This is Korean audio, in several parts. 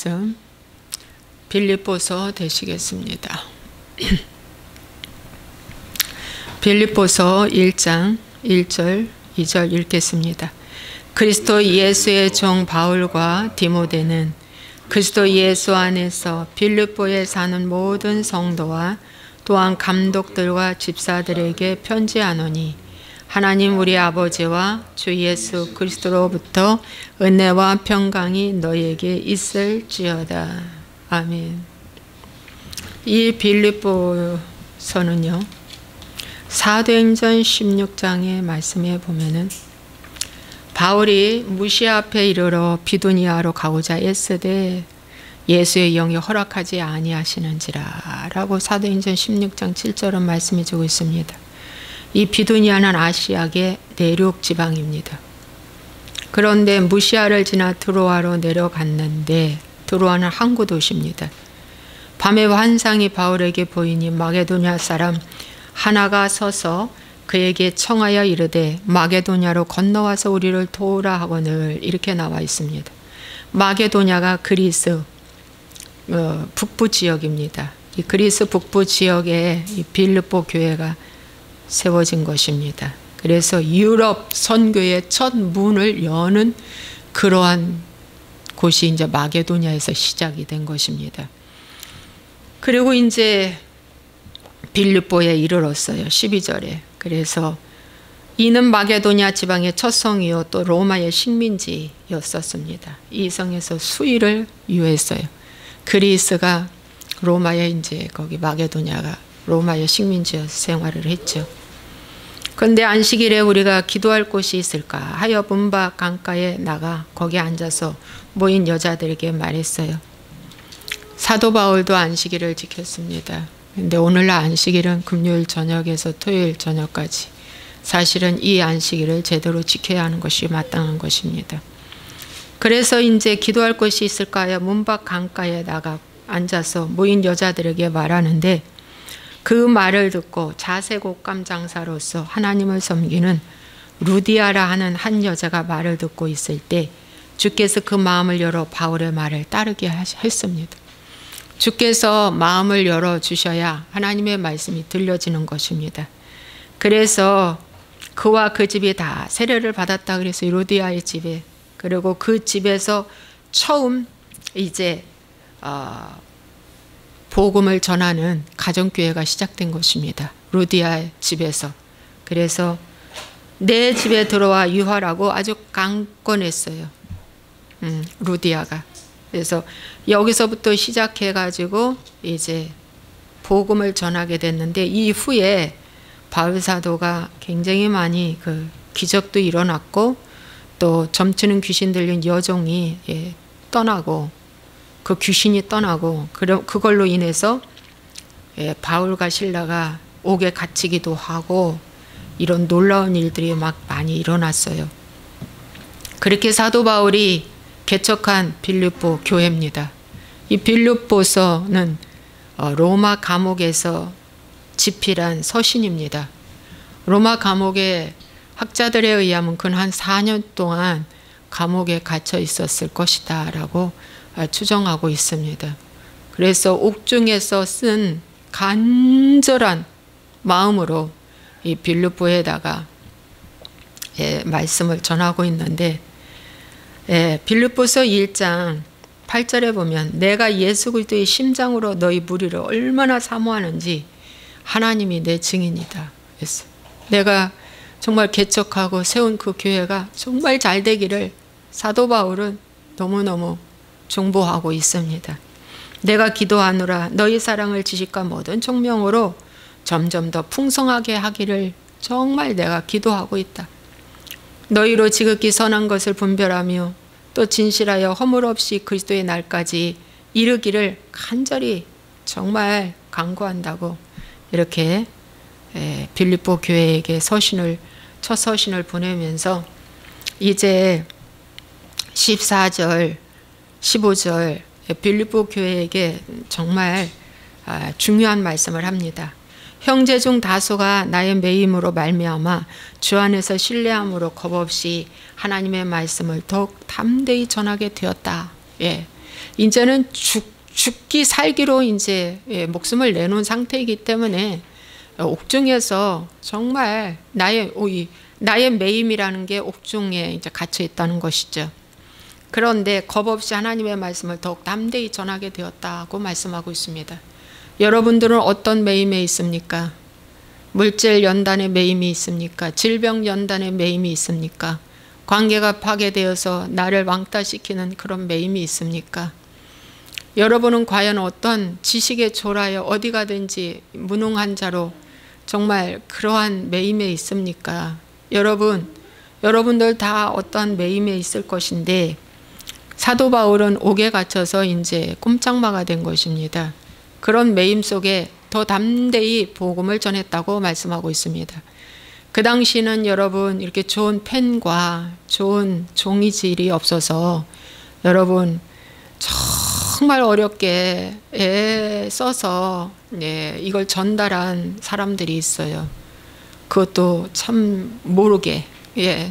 말씀 빌립보서 되시겠습니다. 빌립보서 1장 1절 2절 읽겠습니다. 그리스도 예수의 종 바울과 디모데는 그리스도 예수 안에서 빌립보에 사는 모든 성도와 또한 감독들과 집사들에게 편지하노니 하나님 우리 아버지와 주 예수 그리스도로부터 은혜와 평강이 너희에게 있을지어다. 아멘. 이 빌립보서는요, 사도행전 16장의 말씀에 보면은 바울이 무시아 앞에 이르러 비두니아로 가고자 애쓰되 예수의 영이 허락하지 아니하시는지라 라고 사도행전 16장 7절은 말씀해 주고 있습니다. 이 비두니아는 아시아의 내륙 지방입니다. 그런데 무시아를 지나 드로아로 내려갔는데 드로아는 항구 도시입니다. 밤에 환상이 바울에게 보이니 마게도냐 사람 하나가 서서 그에게 청하여 이르되 마게도냐로 건너와서 우리를 도우라 하거늘 이렇게 나와 있습니다. 마게도냐가 그리스 북부 지역입니다. 이 그리스 북부 지역에 이 빌립보 교회가 세워진 것입니다. 그래서 유럽 선교의 첫 문을 여는 그러한 곳이 이제 마게도냐에서 시작이 된 것입니다. 그리고 이제 빌립보에 이르렀어요. 12절에. 그래서 이는 마게도냐 지방의 첫 성이요 또 로마의 식민지였었습니다. 이 성에서 수일을 유했어요. 그리스가 로마에 이제 거기 마게도냐가 로마의 식민지에서 생활을 했죠. 그런데 안식일에 우리가 기도할 곳이 있을까 하여 문밖 강가에 나가 거기 앉아서 모인 여자들에게 말했어요. 사도 바울도 안식일을 지켰습니다. 근데 오늘날 안식일은 금요일 저녁에서 토요일 저녁까지 사실은 이 안식일을 제대로 지켜야 하는 것이 마땅한 것입니다. 그래서 이제 기도할 곳이 있을까 하여 문밖 강가에 나가 앉아서 모인 여자들에게 말하는데 그 말을 듣고 자색옷감 장사로서 하나님을 섬기는 루디아라 하는 한 여자가 말을 듣고 있을 때 주께서 그 마음을 열어 바울의 말을 따르게 했습니다. 주께서 마음을 열어주셔야 하나님의 말씀이 들려지는 것입니다. 그래서 그와 그 집이 다 세례를 받았다 그래서 루디아의 집에 그리고 그 집에서 처음 이제 복음을 전하는 가정교회가 시작된 것입니다. 루디아의 집에서. 그래서 내 집에 들어와 유하라고 아주 강권했어요. 루디아가. 그래서 여기서부터 시작해가지고 이제 복음을 전하게 됐는데 이후에 바울 사도가 굉장히 많이 그 기적도 일어났고 또 점치는 귀신 들린 여종이 떠나고 그 귀신이 떠나고 그걸로 인해서 바울과 실라가 옥에 갇히기도 하고 이런 놀라운 일들이 막 많이 일어났어요. 그렇게 사도 바울이 개척한 빌립보 교회입니다. 이 빌립보서는 로마 감옥에서 집필한 서신입니다. 로마 감옥의 학자들에 의하면 그는 한 4년 동안 감옥에 갇혀 있었을 것이다 라고 추정하고 있습니다. 그래서 옥중에서 쓴 간절한 마음으로 이 빌립보에다가 말씀을 전하고 있는데 빌립보서 1장 8절에 보면 내가 예수 그리스도의 심장으로 너희 무리를 얼마나 사모하는지 하나님이 내 증인이다 했어요. 내가 정말 개척하고 세운 그 교회가 정말 잘 되기를 사도 바울은 너무너무 중보하고 있습니다. 내가 기도하노라 너희 사랑을 지식과 모든 총명으로 점점 더 풍성하게 하기를 정말 내가 기도하고 있다. 너희로 지극히 선한 것을 분별하며 또 진실하여 허물 없이 그리스도의 날까지 이르기를 간절히 정말 간구한다고 이렇게 빌립보 교회에게 첫 서신을 보내면서 이제 14절 15절 빌립보 교회에게 정말 중요한 말씀을 합니다. 형제 중 다수가 나의 매임으로 말미암아 주 안에서 신뢰함으로 겁없이 하나님의 말씀을 더욱 담대히 전하게 되었다. 이제는 죽기 살기로 이제 목숨을 내놓은 상태이기 때문에 옥중에서 정말 나의 매임이라는 게 옥중에 이제 갇혀 있다는 것이죠. 그런데 겁없이 하나님의 말씀을 더욱 담대히 전하게 되었다고 말씀하고 있습니다. 여러분들은 어떤 매임에 있습니까? 물질 연단의 매임이 있습니까? 질병 연단의 매임이 있습니까? 관계가 파괴되어서 나를 왕따시키는 그런 매임이 있습니까? 여러분은 과연 어떤 지식에 졸하여 어디 가든지 무능한 자로 정말 그러한 매임에 있습니까? 여러분들 다 어떠한 매임에 있을 것인데 사도 바울은 옥에 갇혀서 이제 꼼짝마가 된 것입니다. 그런 매임 속에 더 담대히 복음을 전했다고 말씀하고 있습니다. 그 당시는 여러분 이렇게 좋은 펜과 좋은 종이질이 없어서 여러분 정말 어렵게 써서 이걸 전달한 사람들이 있어요. 그것도 참 모르게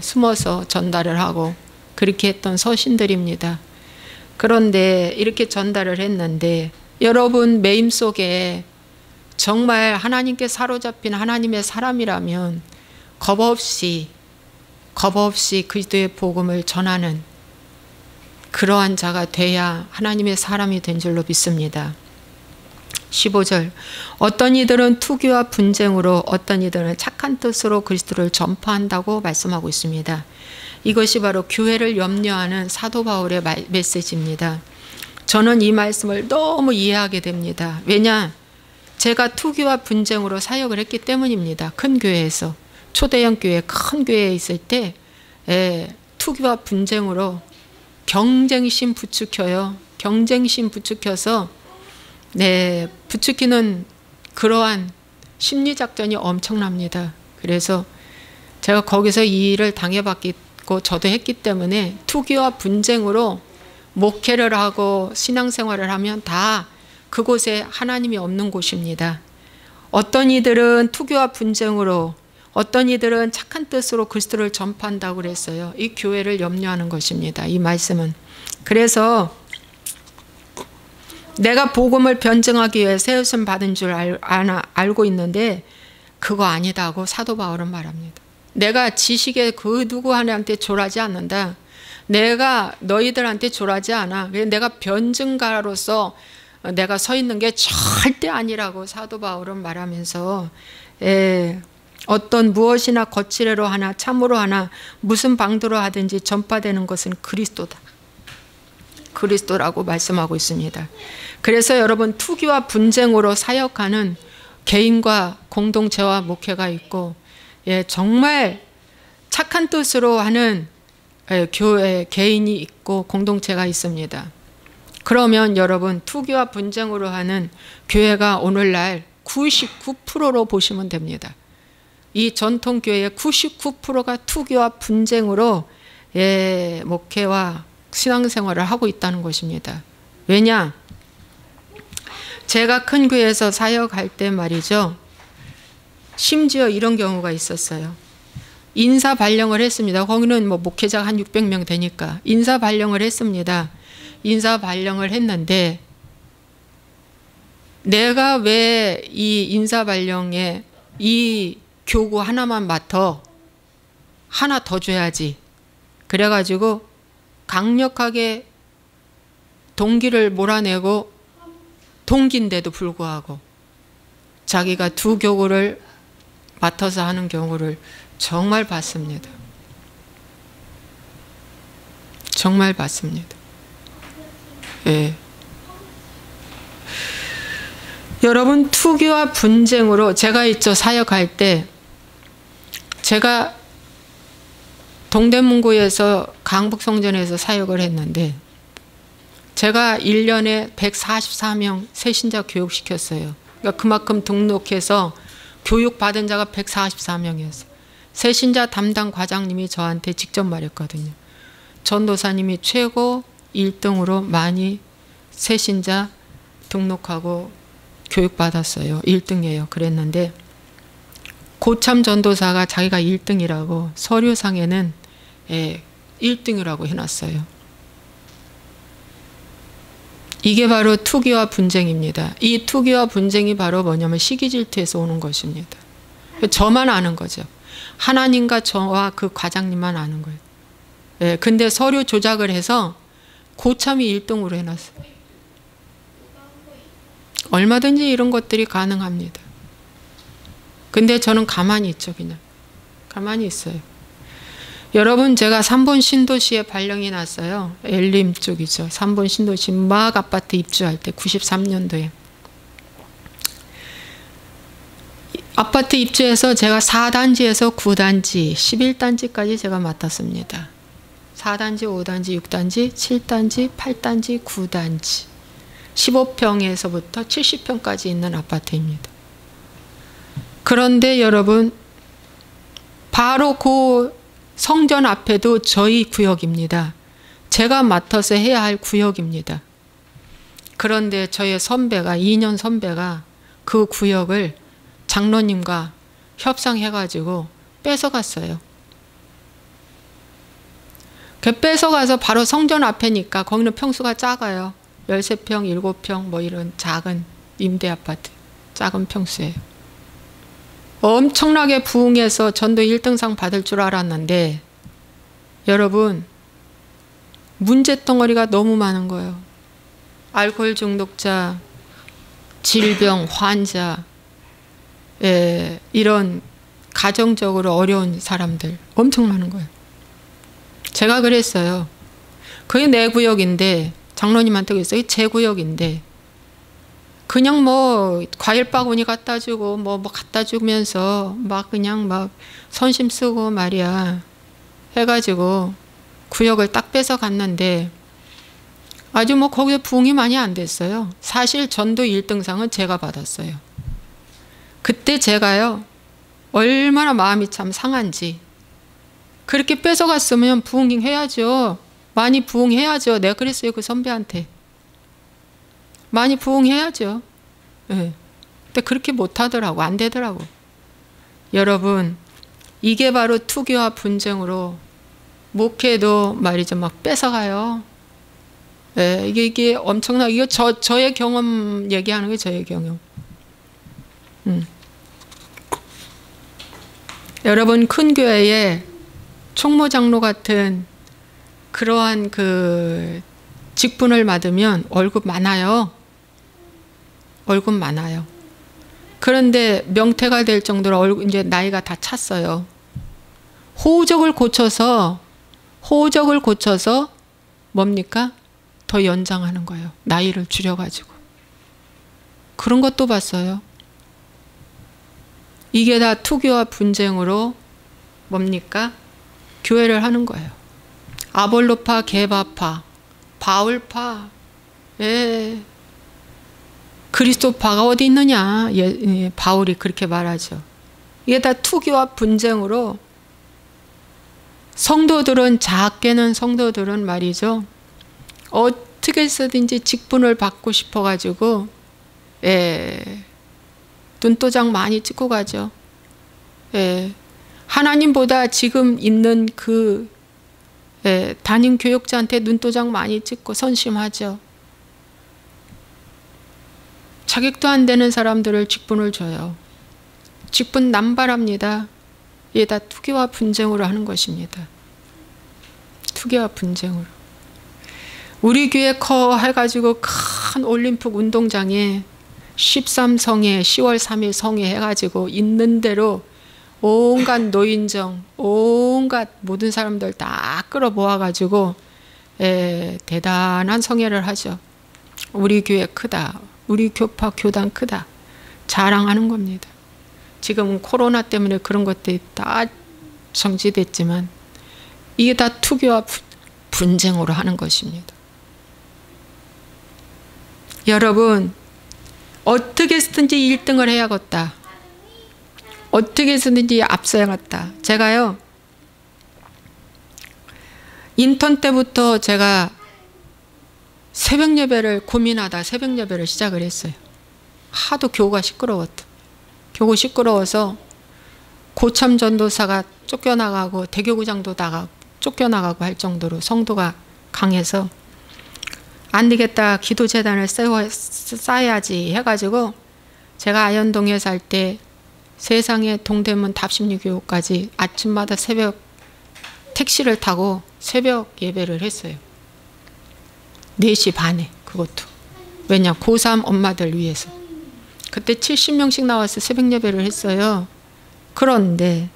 숨어서 전달을 하고 그렇게 했던 서신들입니다. 그런데 이렇게 전달을 했는데 여러분 매임 속에 정말 하나님께 사로잡힌 하나님의 사람이라면 겁없이 그리스도의 복음을 전하는 그러한 자가 돼야 하나님의 사람이 된 줄로 믿습니다. 15절 어떤 이들은 투기와 분쟁으로 어떤 이들은 착한 뜻으로 그리스도를 전파한다고 말씀하고 있습니다. 이것이 바로 교회를 염려하는 사도 바울의 메시지입니다. 저는 이 말씀을 너무 이해하게 됩니다. 왜냐? 제가 투기와 분쟁으로 사역을 했기 때문입니다. 큰 교회에서 초대형 교회 큰 교회에 있을 때 투기와 분쟁으로 경쟁심 부추켜요. 경쟁심 부추켜서 부추기는 그러한 심리작전이 엄청납니다. 그래서 제가 거기서 이 일을 당해봤고 저도 했기 때문에 투기와 분쟁으로 목회를 하고 신앙생활을 하면 다 그곳에 하나님이 없는 곳입니다. 어떤 이들은 투기와 분쟁으로 어떤 이들은 착한 뜻으로 그리스도를 전파한다고 그랬어요. 이 교회를 염려하는 것입니다. 이 말씀은. 그래서 내가 복음을 변증하기 위해 세우심 받은 줄 알고 있는데 그거 아니다고 사도 바울은 말합니다. 내가 지식에 그 누구 하나한테 졸하지 않는다. 내가 너희들한테 졸하지 않아. 내가 변증가로서 내가 서 있는 게 절대 아니라고 사도 바울은 말하면서 어떤 무엇이나 거칠애로 하나 참으로 하나 무슨 방도로 하든지 전파되는 것은 그리스도다. 그리스도라고 말씀하고 있습니다. 그래서 여러분 투기와 분쟁으로 사역하는 개인과 공동체와 목회가 있고 정말 착한 뜻으로 하는 교회 개인이 있고 공동체가 있습니다. 그러면 여러분 투기와 분쟁으로 하는 교회가 오늘날 99%로 보시면 됩니다. 이 전통교회의 99%가 투기와 분쟁으로 목회와 신앙생활을 하고 있다는 것입니다. 왜냐? 제가 큰 교회에서 사역할 때 말이죠. 심지어 이런 경우가 있었어요. 인사 발령을 했습니다. 거기는 뭐 목회자가 한 600명 되니까 인사 발령을 했습니다. 인사 발령을 했는데 내가 왜 이 인사 발령에 이 교구 하나만 맡아 하나 더 줘야지. 그래가지고 강력하게 동기를 몰아내고 동기인데도 불구하고 자기가 두 교구를 맡아서 하는 경우를 정말 봤습니다. 정말 봤습니다. 여러분 투기와 분쟁으로 제가 있죠. 사역할 때 제가 동대문구에서 강북성전에서 사역을 했는데 제가 1년에 144명 새신자 교육시켰어요. 그러니까 그만큼 등록해서 교육받은 자가 144명이었어요. 새신자 담당 과장님이 저한테 직접 말했거든요. 전도사님이 최고 1등으로 많이 새신자 등록하고 교육받았어요. 1등이에요. 그랬는데 고참 전도사가 자기가 1등이라고 서류상에는 1등이라고 해놨어요. 이게 바로 투기와 분쟁입니다. 이 투기와 분쟁이 바로 뭐냐면 시기질투에서 오는 것입니다. 저만 아는 거죠. 하나님과 저와 그 과장님만 아는 거예요. 예, 근데 서류 조작을 해서 고참이 1등으로 해놨어요. 얼마든지 이런 것들이 가능합니다. 근데 저는 가만히 있죠. 그냥 가만히 있어요. 여러분, 제가 3번 신도시에 발령이 났어요. 엘림 쪽이죠. 3번 신도시 막 아파트 입주할 때 93년도에 아파트 입주해서 제가 4단지에서 9단지 11단지까지 제가 맡았습니다. 4단지 5단지 6단지 7단지 8단지 9단지 15평에서부터 70평까지 있는 아파트입니다. 그런데 여러분, 바로 그 성전 앞에도 저희 구역입니다. 제가 맡아서 해야 할 구역입니다. 그런데 저의 선배가 2년 선배가 그 구역을 장로님과 협상해가지고 뺏어갔어요. 그 뺏어가서 바로 성전 앞에니까 거기는 평수가 작아요. 13평, 7평 뭐 이런 작은 임대 아파트, 작은 평수예요. 엄청나게 부흥해서 전도 1등상 받을 줄 알았는데 여러분, 문제덩어리가 너무 많은 거예요. 알코올 중독자, 질병, 환자, 이런 가정적으로 어려운 사람들 엄청 많은 거예요. 제가 그랬어요. 그게 내 구역인데, 장로님한테 그랬어요. 제 구역인데 그냥 뭐 과일 바구니 갖다 주고 뭐 갖다 주면서 막 그냥 막 선심 쓰고 말이야 해가지고 구역을 딱 뺏어 갔는데 아주 뭐 거기에 부응이 많이 안 됐어요. 사실 전도 1등상은 제가 받았어요. 그때 제가요 얼마나 마음이 참 상한지. 그렇게 뺏어갔으면 부응해야죠. 많이 부응해야죠. 내가 그랬어요. 그 선배한테. 많이 부응해야죠. 네. 근데 그렇게 못하더라고. 안 되더라고. 여러분, 이게 바로 투기와 분쟁으로 목회도 말이죠. 막 뺏어가요. 네. 이게 엄청나게, 이거 저의 경험 얘기하는 게 저의 경험. 여러분, 큰 교회에 총무장로 같은 그러한 그 직분을 받으면 월급 많아요. 월급 많아요. 그런데 명퇴가 될 정도로 이제 나이가 다 찼어요. 호적을 고쳐서 뭡니까? 더 연장하는 거예요. 나이를 줄여가지고. 그런 것도 봤어요. 이게 다 투기와 분쟁으로 뭡니까? 교회를 하는 거예요. 아볼로파, 게바파, 바울파, 그리스도파가 어디 있느냐. 바울이 그렇게 말하죠. 이게 다 투기와 분쟁으로 성도들은, 작게는 성도들은 말이죠. 어떻게 해서든지 직분을 받고 싶어가지고 눈도장 많이 찍고 가죠. 하나님보다 지금 있는 그 담임 교육자한테 눈도장 많이 찍고 선심하죠. 자격도 안 되는 사람들을 직분을 줘요. 직분 남발합니다. 이게 다 투기와 분쟁으로 하는 것입니다. 투기와 분쟁으로. 우리 교회 해가지고 큰 올림픽 운동장에 13성회 10월 3일 성회 해가지고 있는 대로 온갖 노인정, 온갖 모든 사람들 다 끌어모아가지고 대단한 성회를 하죠. 우리 교회 크다. 우리 교파 교단 크다. 자랑하는 겁니다. 지금 코로나 때문에 그런 것들이 다 정지됐지만 이게 다 투기와 분쟁으로 하는 것입니다. 여러분, 어떻게 해서든지 1등을 해야겠다. 어떻게 해서든지 앞서야겠다. 제가요, 인턴 때부터 제가 새벽 예배를 고민하다 새벽 예배를 시작을 했어요. 하도 교우가 시끄러웠다. 교우 시끄러워서 고참 전도사가 쫓겨나가고 대교구장도 쫓겨나가고 할 정도로 성도가 강해서 안 되겠다, 기도재단을 쌓아야지 해가지고 제가 아현동에 살 때 세상에 동대문 답심리교육까지 아침마다 새벽 택시를 타고 새벽 예배를 했어요. 4시 반에. 그것도 왜냐, 고3 엄마들 위해서. 그때 70명씩 나와서 새벽 예배를 했어요. 그런데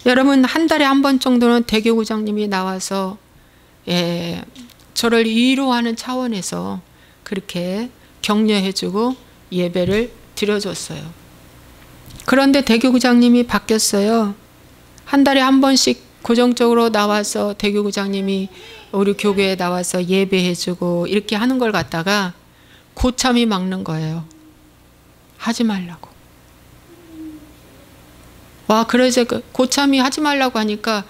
여러분, 한 달에 한 번 정도는 대교구장님이 나와서 저를 위로하는 차원에서 그렇게 격려해주고 예배를 드려줬어요. 그런데 대교구장님이 바뀌었어요. 한 달에 한 번씩 고정적으로 나와서 대교구장님이 우리 교회에 나와서 예배해주고 이렇게 하는 걸 갖다가 고참이 막는 거예요. 하지 말라고. 와, 그래서 고참이 하지 말라고 하니까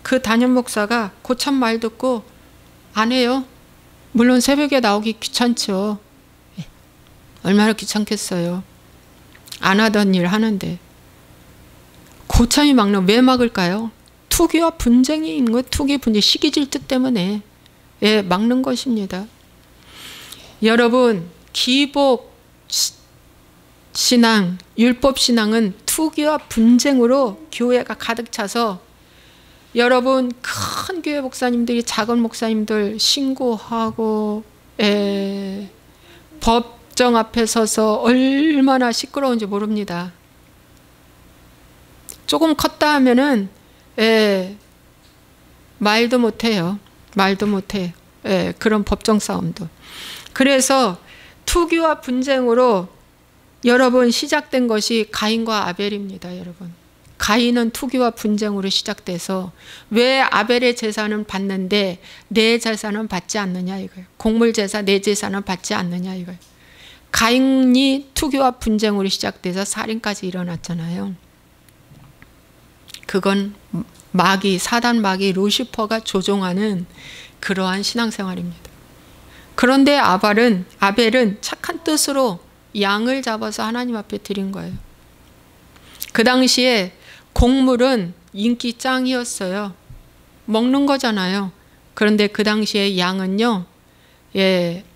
그 담임 목사가 고참 말 듣고 안 해요. 물론 새벽에 나오기 귀찮죠. 얼마나 귀찮겠어요. 안 하던 일 하는데. 고참이 막는, 왜 막을까요? 투기와 분쟁이 있는 거, 투기 분쟁, 시기 질투 때문에 막는 것입니다. 여러분, 기복 신앙, 율법 신앙은 투기와 분쟁으로 교회가 가득 차서 여러분, 큰 교회 목사님들이 작은 목사님들 신고하고 법정 앞에 서서 얼마나 시끄러운지 모릅니다. 조금 컸다 하면은 말도 못해요. 말도 못해요. 그런 법정 싸움도. 그래서 투기와 분쟁으로 여러분 시작된 것이 가인과 아벨입니다. 여러분, 가인은 투기와 분쟁으로 시작돼서 왜 아벨의 제사는 받는데 내 제사는 받지 않느냐 이거예요. 곡물 제사, 내 제사는 받지 않느냐 이거예요. 가인이 투기와 분쟁으로 시작돼서 살인까지 일어났잖아요. 그건 마귀, 사단 마귀 루시퍼가 조종하는 그러한 신앙생활입니다. 그런데 아벨은 착한 뜻으로 양을 잡아서 하나님 앞에 드린 거예요. 그 당시에 곡물은 인기 짱이었어요. 먹는 거잖아요. 그런데 그 당시에 양은요,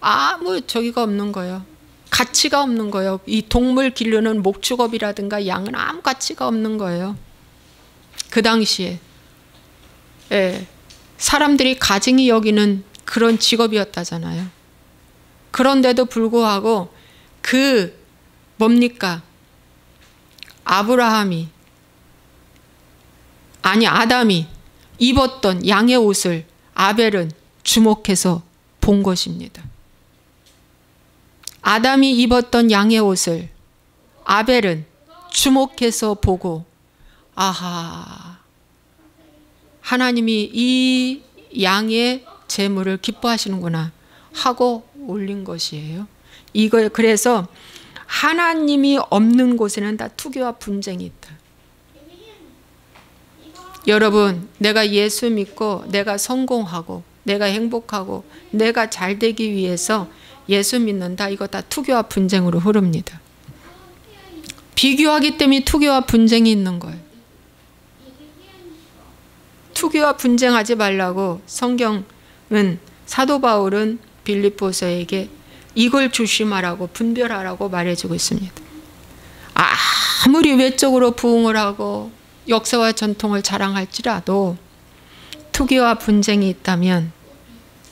아무 저기가 없는 거예요. 가치가 없는 거예요. 이 동물 기르는 목축업이라든가 양은 아무 가치가 없는 거예요. 그 당시에. 사람들이 가증히 여기는 그런 직업이었다잖아요. 그런데도 불구하고 뭡니까? 아담이 입었던 양의 옷을 아벨은 주목해서 본 것입니다. 아담이 입었던 양의 옷을 아벨은 주목해서 보고, 아하, 하나님이 이 양의 제물을 기뻐하시는구나 하고 올린 것이에요. 그래서 하나님이 없는 곳에는 다 투기와 분쟁이 있다. 여러분, 내가 예수 믿고 내가 성공하고 내가 행복하고 내가 잘 되기 위해서 예수 믿는다, 이거 다 투기와 분쟁으로 흐릅니다. 비교하기 때문에 투기와 분쟁이 있는 거예요. 투기와 분쟁하지 말라고 성경은, 사도 바울은 빌립보서에게 이걸 조심하라고, 분별하라고 말해주고 있습니다. 아무리 외적으로 부흥을 하고 역사와 전통을 자랑할지라도 투기와 분쟁이 있다면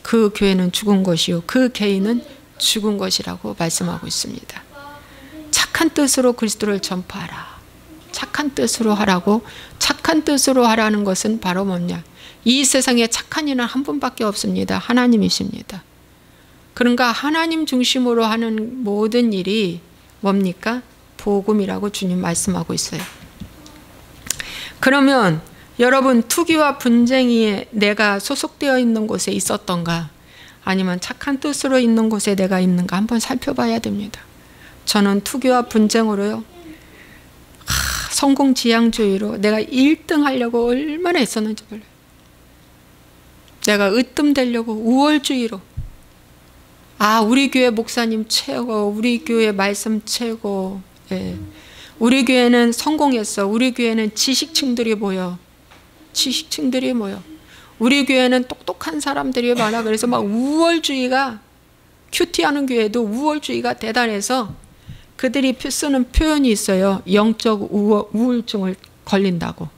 그 교회는 죽은 것이요 그 개인은 죽은 것이라고 말씀하고 있습니다. 착한 뜻으로 그리스도를 전파하라. 착한 뜻으로 하라고. 착한 뜻으로 하라는 것은 바로 뭐냐? 이 세상에 착한 이는 한 분밖에 없습니다. 하나님이십니다. 그러니까 하나님 중심으로 하는 모든 일이 뭡니까? 복음이라고 주님 말씀하고 있어요. 그러면 여러분, 투기와 분쟁이 내가 소속되어 있는 곳에 있었던가, 아니면 착한 뜻으로 있는 곳에 내가 있는가 한번 살펴봐야 됩니다. 저는 투기와 분쟁으로요, 성공지향주의로 내가 1등 하려고 얼마나 했었는지 몰라요. 내가 으뜸되려고 우월주의로, 우리 교회 목사님 최고, 우리 교회 말씀 최고, 우리 교회는 성공했어, 우리 교회는 지식층들이 모여, 우리 교회는 똑똑한 사람들이 많아. 그래서 막 우월주의가 큐티하는 교회도 우월주의가 대단해서 그들이 쓰는 표현이 있어요. 영적 우울증을 걸린다고.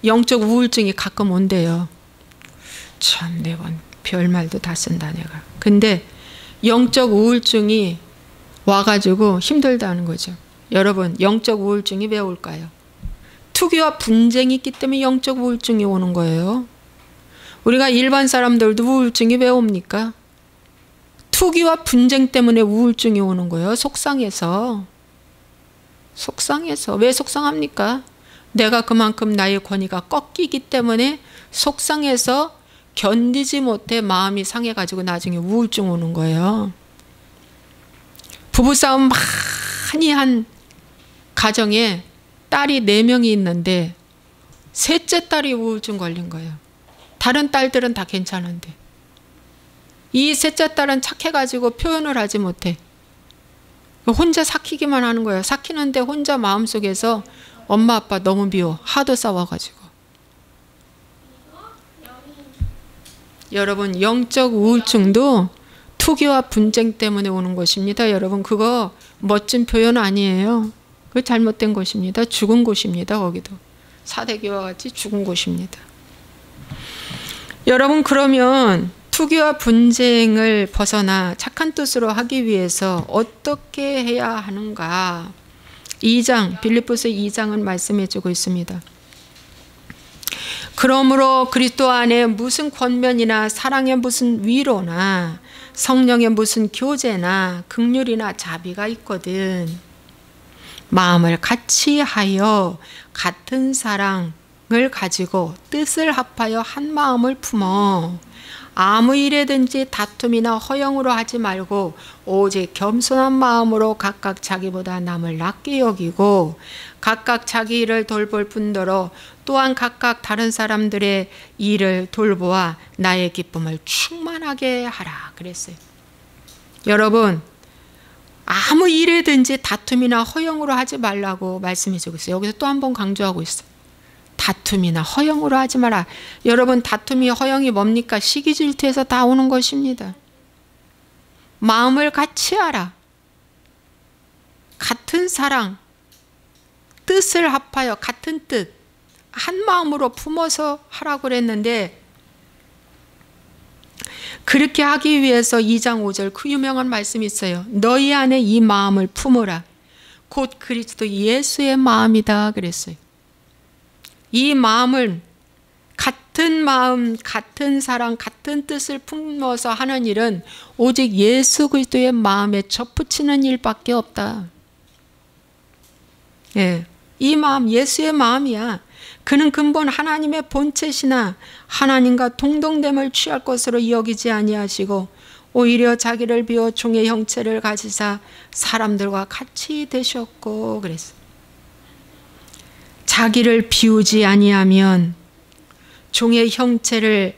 영적 우울증이 가끔 온대요. 참, 내가 별말도 다 쓴다 내가. 근데 영적 우울증이 와가지고 힘들다는 거죠. 여러분, 영적 우울증이 왜 올까요? 투기와 분쟁이 있기 때문에 영적 우울증이 오는 거예요. 우리가 일반 사람들도 우울증이 왜 옵니까? 투기와 분쟁 때문에 우울증이 오는 거예요. 속상해서. 왜 속상합니까? 내가 그만큼 나의 권위가 꺾이기 때문에 속상해서 견디지 못해 마음이 상해가지고 나중에 우울증 오는 거예요. 부부싸움 많이 한 가정에 딸이 4명이 있는데 셋째 딸이 우울증 걸린 거예요. 다른 딸들은 다 괜찮은데 이 셋째 딸은 착해가지고 표현을 하지 못해. 혼자 삭히기만 하는 거예요. 삭히는데 혼자 마음속에서 엄마 아빠 너무 미워. 하도 싸워가지고. 여러분, 영적 우울증도 투기와 분쟁 때문에 오는 것입니다. 여러분, 그거 멋진 표현 아니에요. 그거 잘못된 곳입니다. 죽은 곳입니다. 거기도 사대교와 같이 죽은 곳입니다. 여러분, 그러면 투기와 분쟁을 벗어나 착한 뜻으로 하기 위해서 어떻게 해야 하는가? 2장, 빌립보서 2장은 말씀해 주고 있습니다. 그러므로 그리스도 안에 무슨 권면이나 사랑의 무슨 위로나 성령의 무슨 교제나 긍휼이나 자비가 있거든 마음을 같이 하여 같은 사랑을 가지고 뜻을 합하여 한 마음을 품어 아무 일에든지 다툼이나 허영으로 하지 말고 오직 겸손한 마음으로 각각 자기보다 남을 낮게 여기고 각각 자기 일을 돌볼 뿐더러 또한 각각 다른 사람들의 일을 돌보아 나의 기쁨을 충만하게 하라 그랬어요. 여러분, 아무 일에든지 다툼이나 허영으로 하지 말라고 말씀해 주고 있어요. 여기서 또 한 번 강조하고 있어요. 다툼이나 허영으로 하지 마라. 여러분, 다툼이 허영이 뭡니까? 시기 질투에서 다 오는 것입니다. 마음을 같이 하라. 같은 사랑, 뜻을 합하여 같은 뜻, 한 마음으로 품어서 하라고 그랬는데 그렇게 하기 위해서 2장 5절 그 유명한 말씀이 있어요. 너희 안에 이 마음을 품으라. 곧 그리스도 예수의 마음이다 그랬어요. 이 마음을 같은 마음, 같은 사랑, 같은 뜻을 품어서 하는 일은 오직 예수 그리스도의 마음에 접붙이는 일밖에 없다. 예, 이 마음 예수의 마음이야. 그는 근본 하나님의 본체시나 하나님과 동등됨을 취할 것으로 여기지 아니하시고 오히려 자기를 비워 종의 형체를 가지사 사람들과 같이 되셨고 그랬어. 자기를 비우지 아니하면 종의 형체를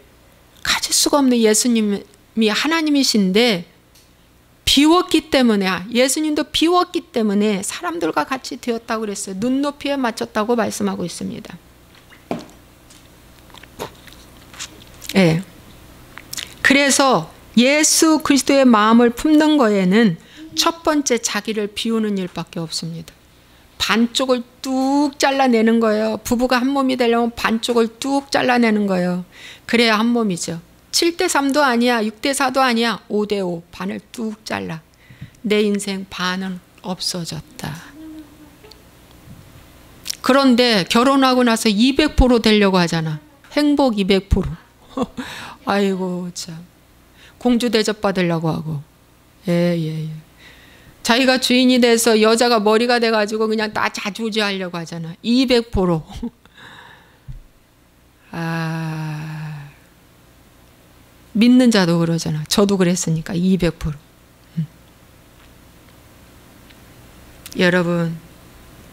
가질 수가 없는 예수님이 하나님이신데 비웠기 때문에 예수님도 비웠기 때문에 사람들과 같이 되었다고 그랬어요. 눈높이에 맞췄다고 말씀하고 있습니다. 예. 그래서 예수 그리스도의 마음을 품는 거에는 첫 번째 자기를 비우는 일밖에 없습니다. 반쪽을 뚝 잘라내는 거예요. 부부가 한 몸이 되려면 반쪽을 뚝 잘라내는 거예요. 그래야 한 몸이죠. 7대3도 아니야. 6대4도 아니야. 5대5 반을 뚝 잘라. 내 인생 반은 없어졌다. 그런데 결혼하고 나서 200% 되려고 하잖아. 행복 200%. 아이고 참. 공주 대접 받으려고 하고. 예. 자기가 주인이 돼서 여자가 머리가 돼가지고 그냥 다 자주지하려고 하잖아. 200%. 믿는 자도 그러잖아. 저도 그랬으니까 200%. 여러분,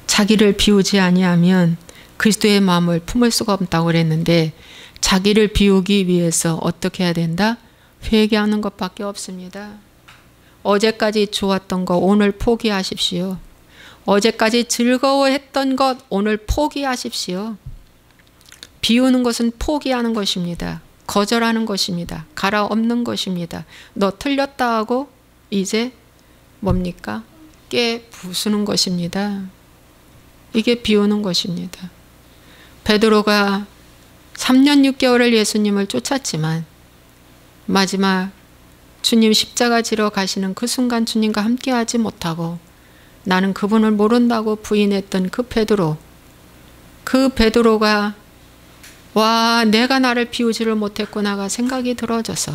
자기를 비우지 아니하면 그리스도의 마음을 품을 수가 없다고 그랬는데 자기를 비우기 위해서 어떻게 해야 된다? 회개하는 것밖에 없습니다. 어제까지 좋았던 거 오늘 포기하십시오. 어제까지 즐거워했던 것 오늘 포기하십시오. 비우는 것은 포기하는 것입니다. 거절하는 것입니다. 갈아엎는 것입니다. 너 틀렸다 하고 이제 뭡니까? 깨부수는 것입니다. 이게 비우는 것입니다. 베드로가 3년 6개월을 예수님을 쫓았지만 마지막 주님 십자가 지러 가시는 그 순간 주님과 함께하지 못하고 나는 그분을 모른다고 부인했던 그 베드로가 와, 내가 나를 비우지를 못했구나가 생각이 들어져서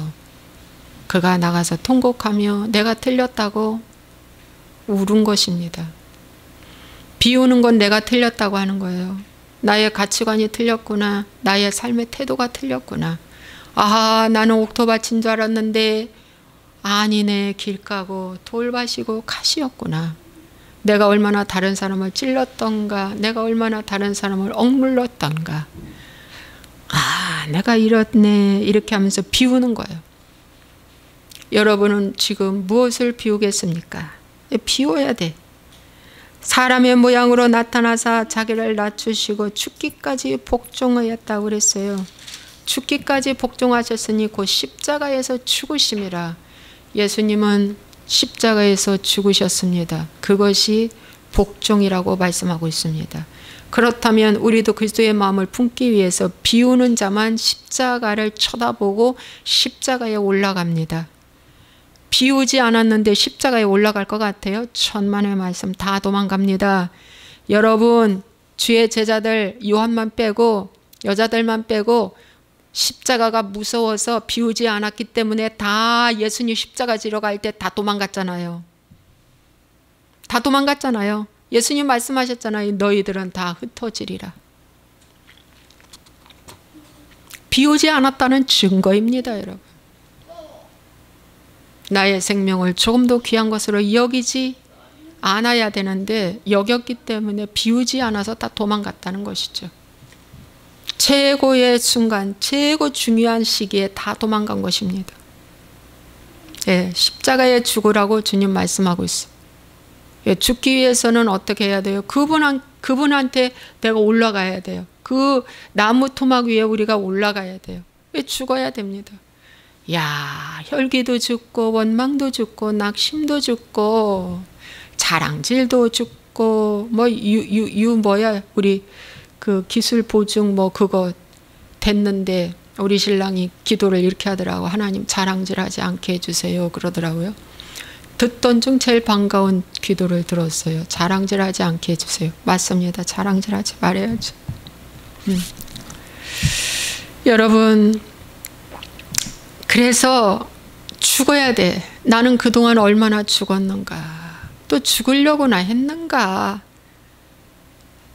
그가 나가서 통곡하며 내가 틀렸다고 울은 것입니다. 비우는 건 내가 틀렸다고 하는 거예요. 나의 가치관이 틀렸구나. 나의 삶의 태도가 틀렸구나. 아, 나는 옥토밭인 줄 알았는데 아니네, 길가고 돌밭이고 가시였구나. 내가 얼마나 다른 사람을 찔렀던가, 내가 얼마나 다른 사람을 억눌렀던가. 아, 내가 이렇네, 이렇게 하면서 비우는 거예요. 여러분은 지금 무엇을 비우겠습니까? 비워야 돼. 사람의 모양으로 나타나사 자기를 낮추시고 죽기까지 복종하였다고 그랬어요. 죽기까지 복종하셨으니 곧 십자가에서 죽으심이라. 예수님은 십자가에서 죽으셨습니다. 그것이 복종이라고 말씀하고 있습니다. 그렇다면 우리도 그리스도의 마음을 품기 위해서 비우는 자만 십자가를 쳐다보고 십자가에 올라갑니다. 비우지 않았는데 십자가에 올라갈 것 같아요? 천만의 말씀 다 도망갑니다. 여러분, 주의 제자들 요한만 빼고 여자들만 빼고 십자가가 무서워서 비우지 않았기 때문에 다 예수님 십자가 지러 갈 때 다 도망갔잖아요. 다 도망갔잖아요. 예수님 말씀하셨잖아요. 너희들은 다 흩어지리라. 비우지 않았다는 증거입니다, 여러분. 나의 생명을 조금 더 귀한 것으로 여기지 않아야 되는데 여겼기 때문에 비우지 않아서 다 도망갔다는 것이죠. 최고의 순간, 최고 중요한 시기에 다 도망간 것입니다. 예, 십자가에 죽으라고 주님 말씀하고 있어요. 예, 죽기 위해서는 어떻게 해야 돼요? 그분한테 내가 올라가야 돼요. 그 나무 토막 위에 우리가 올라가야 돼요. 왜 죽어야 됩니다. 야, 혈기도 죽고 원망도 죽고 낙심도 죽고 자랑질도 죽고 뭐야 우리 그 기술 보증 뭐 그거 됐는데 우리 신랑이 기도를 이렇게 하더라고. 하나님 자랑질하지 않게 해주세요 그러더라고요. 듣던 중 제일 반가운 기도를 들었어요. 자랑질하지 않게 해주세요. 맞습니다. 자랑질하지 말아야죠. 여러분, 그래서 죽어야 돼. 나는 그동안 얼마나 죽었는가. 또 죽으려고나 했는가.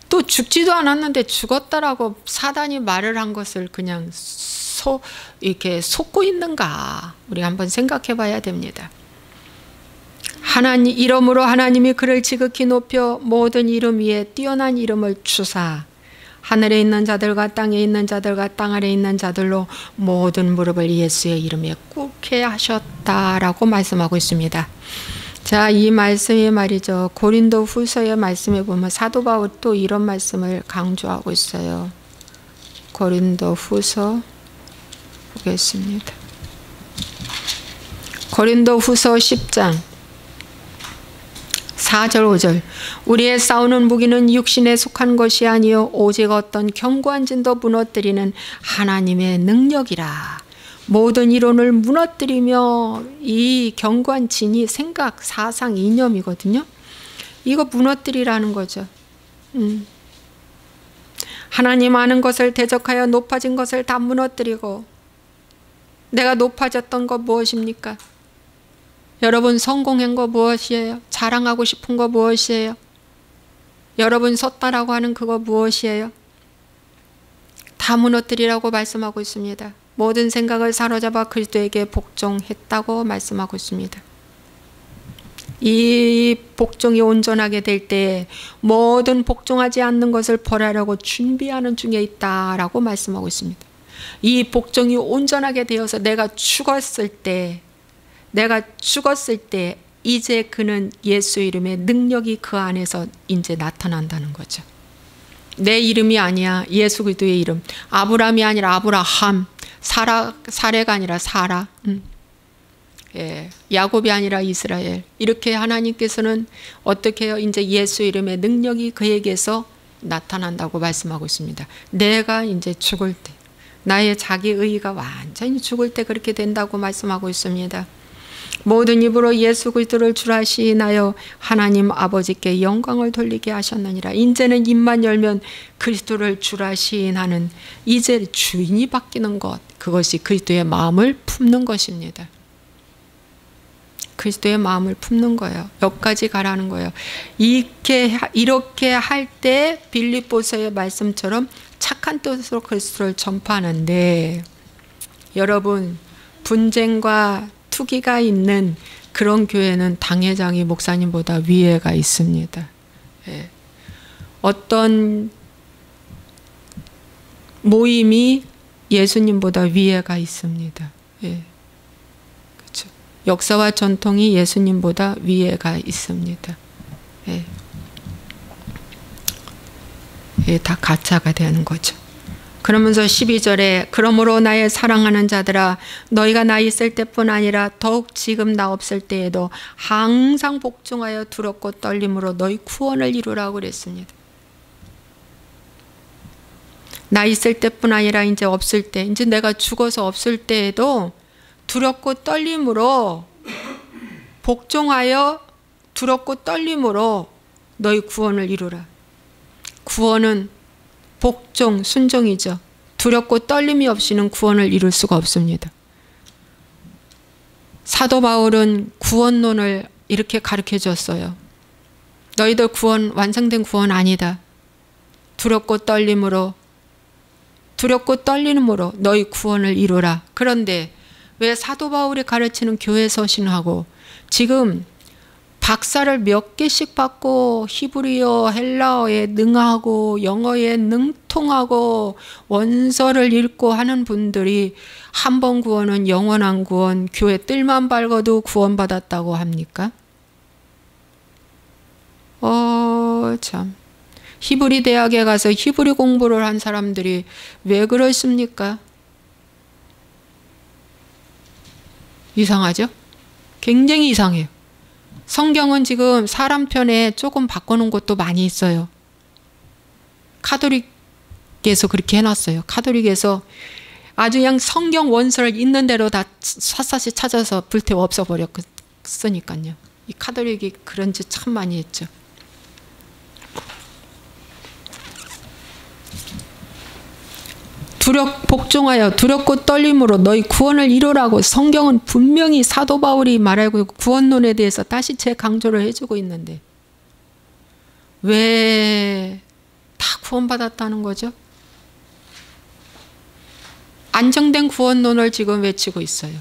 또 죽지도 않았는데 죽었다라고 사단이 말을 한 것을 그냥 이렇게 속고 있는가. 우리 한번 생각해 봐야 됩니다. 하나님 이름으로 하나님이 그를 지극히 높여 모든 이름 위에 뛰어난 이름을 주사 하늘에 있는 자들과 땅에 있는 자들과 땅 아래에 있는 자들로 모든 무릎을 예수의 이름에 꿇게 하셨다라고 말씀하고 있습니다. 자, 이 말씀이 말이죠. 고린도 후서의 말씀에 보면 사도 바울이 또 이런 말씀을 강조하고 있어요. 고린도 후서 보겠습니다. 고린도 후서 10장 4절 5절 우리의 싸우는 무기는 육신에 속한 것이 아니요 오직 어떤 견고한 진도 무너뜨리는 하나님의 능력이라. 모든 이론을 무너뜨리며 이 견고한 진이 생각, 사상, 이념이거든요. 이거 무너뜨리라는 거죠. 하나님 아는 것을 대적하여 높아진 것을 다 무너뜨리고. 내가 높아졌던 거 무엇입니까? 여러분 성공한 거 무엇이에요? 자랑하고 싶은 거 무엇이에요? 여러분 섰다라고 하는 그거 무엇이에요? 다 무너뜨리라고 말씀하고 있습니다. 모든 생각을 사로잡아 그리스도에게 복종했다고 말씀하고 있습니다. 이 복종이 온전하게 될 때 모든 복종하지 않는 것을 벌하려고 준비하는 중에 있다라고 말씀하고 있습니다. 이 복종이 온전하게 되어서 내가 죽었을 때 이제 그는 예수 이름의 능력이 그 안에서 이제 나타난다는 거죠. 내 이름이 아니야. 예수 그리스도의 이름. 아브라함이 아니라 아브라함. 사례가 아니라 사라. 예, 야곱이 아니라 이스라엘. 이렇게 하나님께서는 어떻게 해요? 이제 예수 이름의 능력이 그에게서 나타난다고 말씀하고 있습니다. 내가 이제 죽을 때, 나의 자기 의의가 완전히 죽을 때 그렇게 된다고 말씀하고 있습니다. 모든 입으로 예수 그리스도를 주라 시인하여 하나님 아버지께 영광을 돌리게 하셨느니라. 이제는 입만 열면 그리스도를 주라 시인하는, 이제 주인이 바뀌는 것, 그것이 그리스도의 마음을 품는 것입니다. 그리스도의 마음을 품는 거예요. 여기까지 가라는 거예요. 이렇게 할 때 빌립보서의 말씀처럼 착한 뜻으로 그리스도를 전파하는데, 여러분, 분쟁과 투기가 있는 그런 교회는 당회장이 목사님보다 위에가 있습니다. 예. 어떤 모임이 예수님보다 위에가 있습니다. 예. 그렇죠. 역사와 전통이 예수님보다 위에가 있습니다. 예. 예, 다 가짜가 되는 거죠. 그러면서 12절에 그러므로 나의 사랑하는 자들아 너희가 나 있을 때뿐 아니라 더욱 지금 나 없을 때에도 항상 복종하여 두렵고 떨림으로 너희 구원을 이루라고 그랬습니다. 나 있을 때뿐 아니라 이제 없을 때, 이제 내가 죽어서 없을 때에도 두렵고 떨림으로 복종하여 두렵고 떨림으로 너희 구원을 이루라. 구원은 복종, 순종이죠. 두렵고 떨림이 없이는 구원을 이룰 수가 없습니다. 사도 바울은 구원론을 이렇게 가르쳐 줬어요. 너희들 구원, 완성된 구원 아니다. 두렵고 떨림으로 너희 구원을 이루라. 그런데 왜 사도 바울이 가르치는 교회 서신하고 지금 박사를 몇 개씩 받고 히브리어, 헬라어에 능하고 영어에 능통하고 원서를 읽고 하는 분들이 한 번 구원은 영원한 구원, 교회 뜰만 밟아도 구원받았다고 합니까? 참. 히브리 대학에 가서 히브리 공부를 한 사람들이 왜 그렇습니까? 이상하죠? 굉장히 이상해요. 성경은 지금 사람 편에 조금 바꿔놓은 것도 많이 있어요. 카톨릭에서 그렇게 해놨어요. 카톨릭에서 아주 그냥 성경 원서를 있는 대로 다 샅샅이 찾아서 불태워 없애버렸으니까요. 이 카톨릭이 그런 짓 참 많이 했죠. 복종하여 두렵고 떨림으로 너희 구원을 이루라고 성경은 분명히 사도 바울이 말하고 있고 구원론에 대해서 다시 재강조를 해주고 있는데 왜 다 구원받았다는 거죠? 안정된 구원론을 지금 외치고 있어요.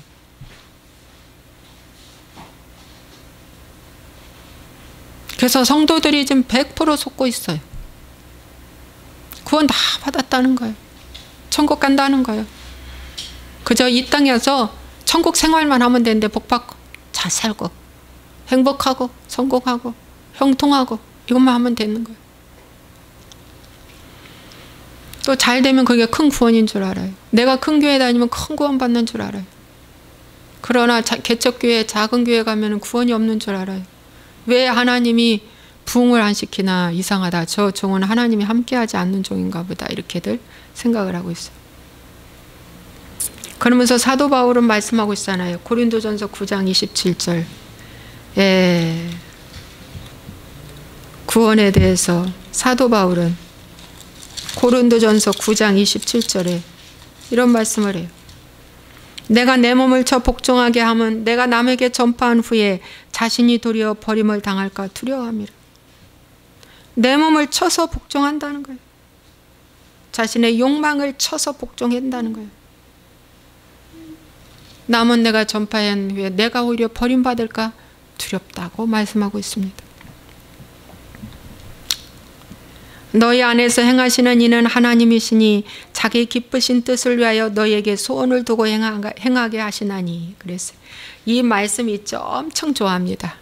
그래서 성도들이 지금 100% 속고 있어요. 구원 다 받았다는 거예요. 천국 간다는 거예요. 그저 이 땅에서 천국 생활만 하면 되는데 복받고 잘 살고 행복하고 성공하고 형통하고 이것만 하면 되는 거예요. 또 잘 되면 그게 큰 구원인 줄 알아요. 내가 큰 교회 다니면 큰 구원 받는 줄 알아요. 그러나 개척교회 작은 교회 가면 구원이 없는 줄 알아요. 왜 하나님이 부흥을 안 시키나 이상하다. 저 종은 하나님이 함께하지 않는 종인가 보다. 이렇게들 생각을 하고 있어요. 그러면서 사도 바울은 말씀하고 있잖아요. 고린도전서 9장 27절. 예. 구원에 대해서 사도 바울은 고린도전서 9장 27절에 이런 말씀을 해요. 내가 내 몸을 쳐 복종하게 하면 내가 남에게 전파한 후에 자신이 도리어 버림을 당할까 두려워함이라. 내 몸을 쳐서 복종한다는 거예요. 자신의 욕망을 쳐서 복종한다는 거예요. 남은 내가 전파한 후에 내가 오히려 버림받을까 두렵다고 말씀하고 있습니다. 너희 안에서 행하시는 이는 하나님이시니 자기 기쁘신 뜻을 위하여 너희에게 소원을 두고 행하게 하시나니. 그랬어요. 이 말씀 있죠. 엄청 좋아합니다.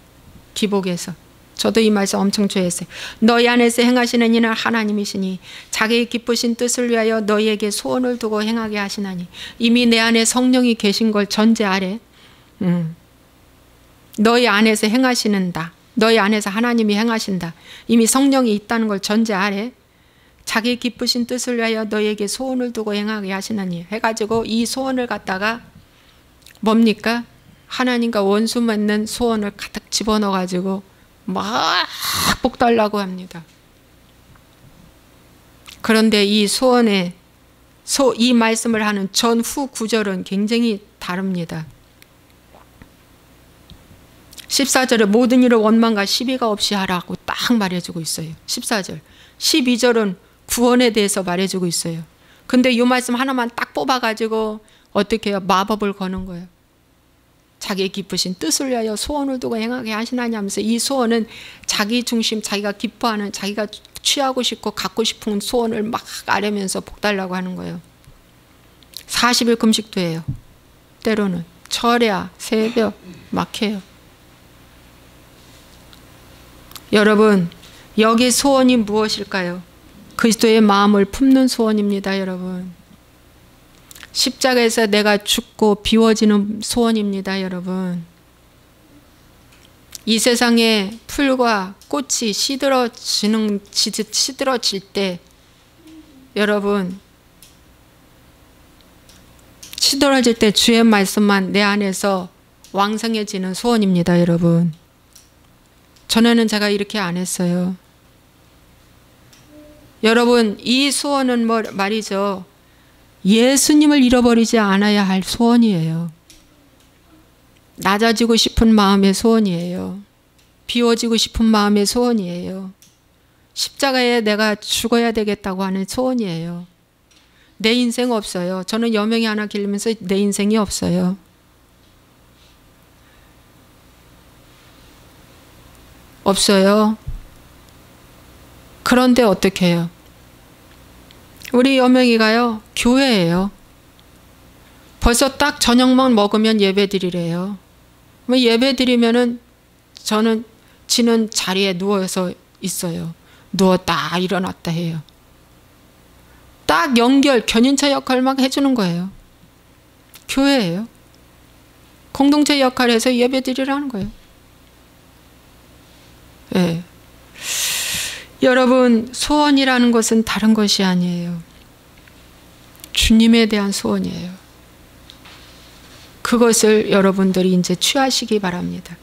기복에서. 저도 이 말씀 엄청 좋아했어요. 너희 안에서 행하시는 이는 하나님이시니 자기의 기쁘신 뜻을 위하여 너희에게 소원을 두고 행하게 하시나니. 이미 내 안에 성령이 계신 걸 전제 아래 너희 안에서 행하시는다. 너희 안에서 하나님이 행하신다. 이미 성령이 있다는 걸 전제 아래 자기 기쁘신 뜻을 위하여 너희에게 소원을 두고 행하게 하시나니 해가지고 이 소원을 갖다가 뭡니까? 하나님과 원수 맺는 소원을 가득 집어넣어가지고 막 복 달라고 합니다. 그런데 이 소원에 이 말씀을 하는 전후 구절은 굉장히 다릅니다. 14절에 모든 일을 원망과 시비가 없이 하라고 딱 말해주고 있어요. 14절. 12절은 구원에 대해서 말해주고 있어요. 근데 이 말씀 하나만 딱 뽑아가지고 어떻게 해요? 마법을 거는 거예요. 자기의 기쁘신 뜻을 위하여 소원을 두고 행하게 하시나니 하면서 이 소원은 자기 중심, 자기가 기뻐하는, 자기가 취하고 싶고 갖고 싶은 소원을 막 아뢰면서 복달라고 하는 거예요. 40일 금식도 해요. 때로는 철야, 새벽 막 해요. 여러분, 여기 소원이 무엇일까요? 그리스도의 마음을 품는 소원입니다, 여러분. 십자가에서 내가 죽고 비워지는 소원입니다, 여러분. 이 세상에 풀과 꽃이 시들어질 때 여러분, 시들어질 때 주의 말씀만 내 안에서 왕성해지는 소원입니다, 여러분. 전에는 제가 이렇게 안 했어요. 여러분, 이 소원은 말이죠. 예수님을 잃어버리지 않아야 할 소원이에요. 낮아지고 싶은 마음의 소원이에요. 비워지고 싶은 마음의 소원이에요. 십자가에 내가 죽어야 되겠다고 하는 소원이에요. 내 인생 없어요. 저는 여명이 하나 기르면서 내 인생이 없어요. 없어요. 그런데 어떻게 해요? 우리 여명이가요, 교회예요. 벌써 딱 저녁만 먹으면 예배 드리래요. 예배 드리면은 저는 지는 자리에 누워서 있어요. 누웠다 일어났다 해요. 딱 견인차 역할을 막 해주는 거예요. 교회예요. 공동체 역할에서 예배 드리라는 거예요. 네. 여러분, 소원이라는 것은 다른 것이 아니에요. 주님에 대한 소원이에요. 그것을 여러분들이 이제 취하시기 바랍니다.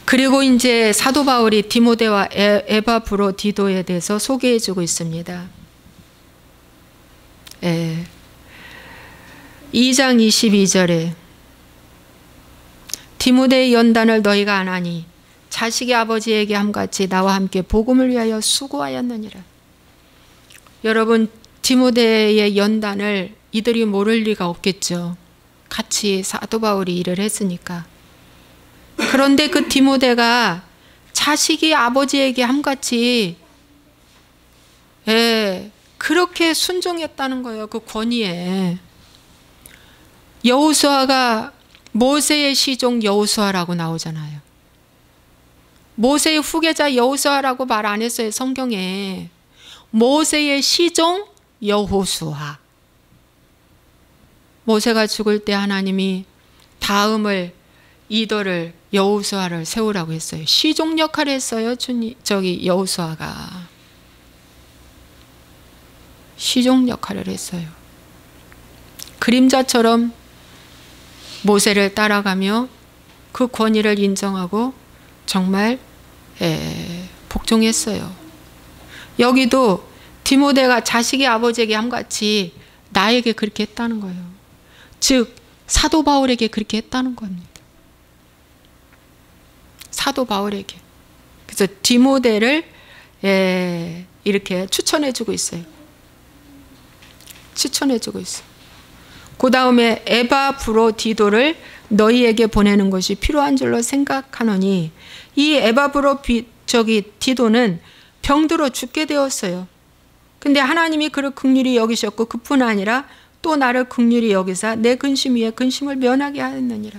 그리고 이제 사도 바울이 디모데와 에바브로디도에 대해서 소개해 주고 있습니다. 2장 22절에 디모데의 연단을 너희가 안 하니 자식이 아버지에게 함같이 나와 함께 복음을 위하여 수고하였느니라. 여러분, 디모데의 연단을 이들이 모를 리가 없겠죠. 같이 사도 바울이 일을 했으니까. 그런데 그 디모데가 자식이 아버지에게 함같이 그렇게 순종했다는 거예요. 그 권위에. 여호수아가 모세의 시종 여호수아라고 나오잖아요. 모세의 후계자 여호수아라고 말 안 했어요, 성경에. 모세의 시종 여호수아. 모세가 죽을 때 하나님이 다음을 이도를 여호수아를 세우라고 했어요. 시종 역할을 했어요, 여호수아가. 시종 역할을 했어요. 그림자처럼 모세를 따라가며 그 권위를 인정하고 정말 복종했어요. 여기도 디모데가 자식이 아버지에게 함같이 나에게 그렇게 했다는 거예요. 즉 사도 바울에게 그렇게 했다는 겁니다. 사도 바울에게. 그래서 디모데를 이렇게 추천해주고 있어요. 추천해주고 있어요. 그 다음에 에바브로디도를 너희에게 보내는 것이 필요한 줄로 생각하노니, 이 에바브로디도는 병들어 죽게 되었어요. 근데 하나님이 그를 긍휼히 여기셨고 그뿐 아니라 또 나를 긍휼히 여기사 내 근심 위에 근심을 면하게 하였느니라.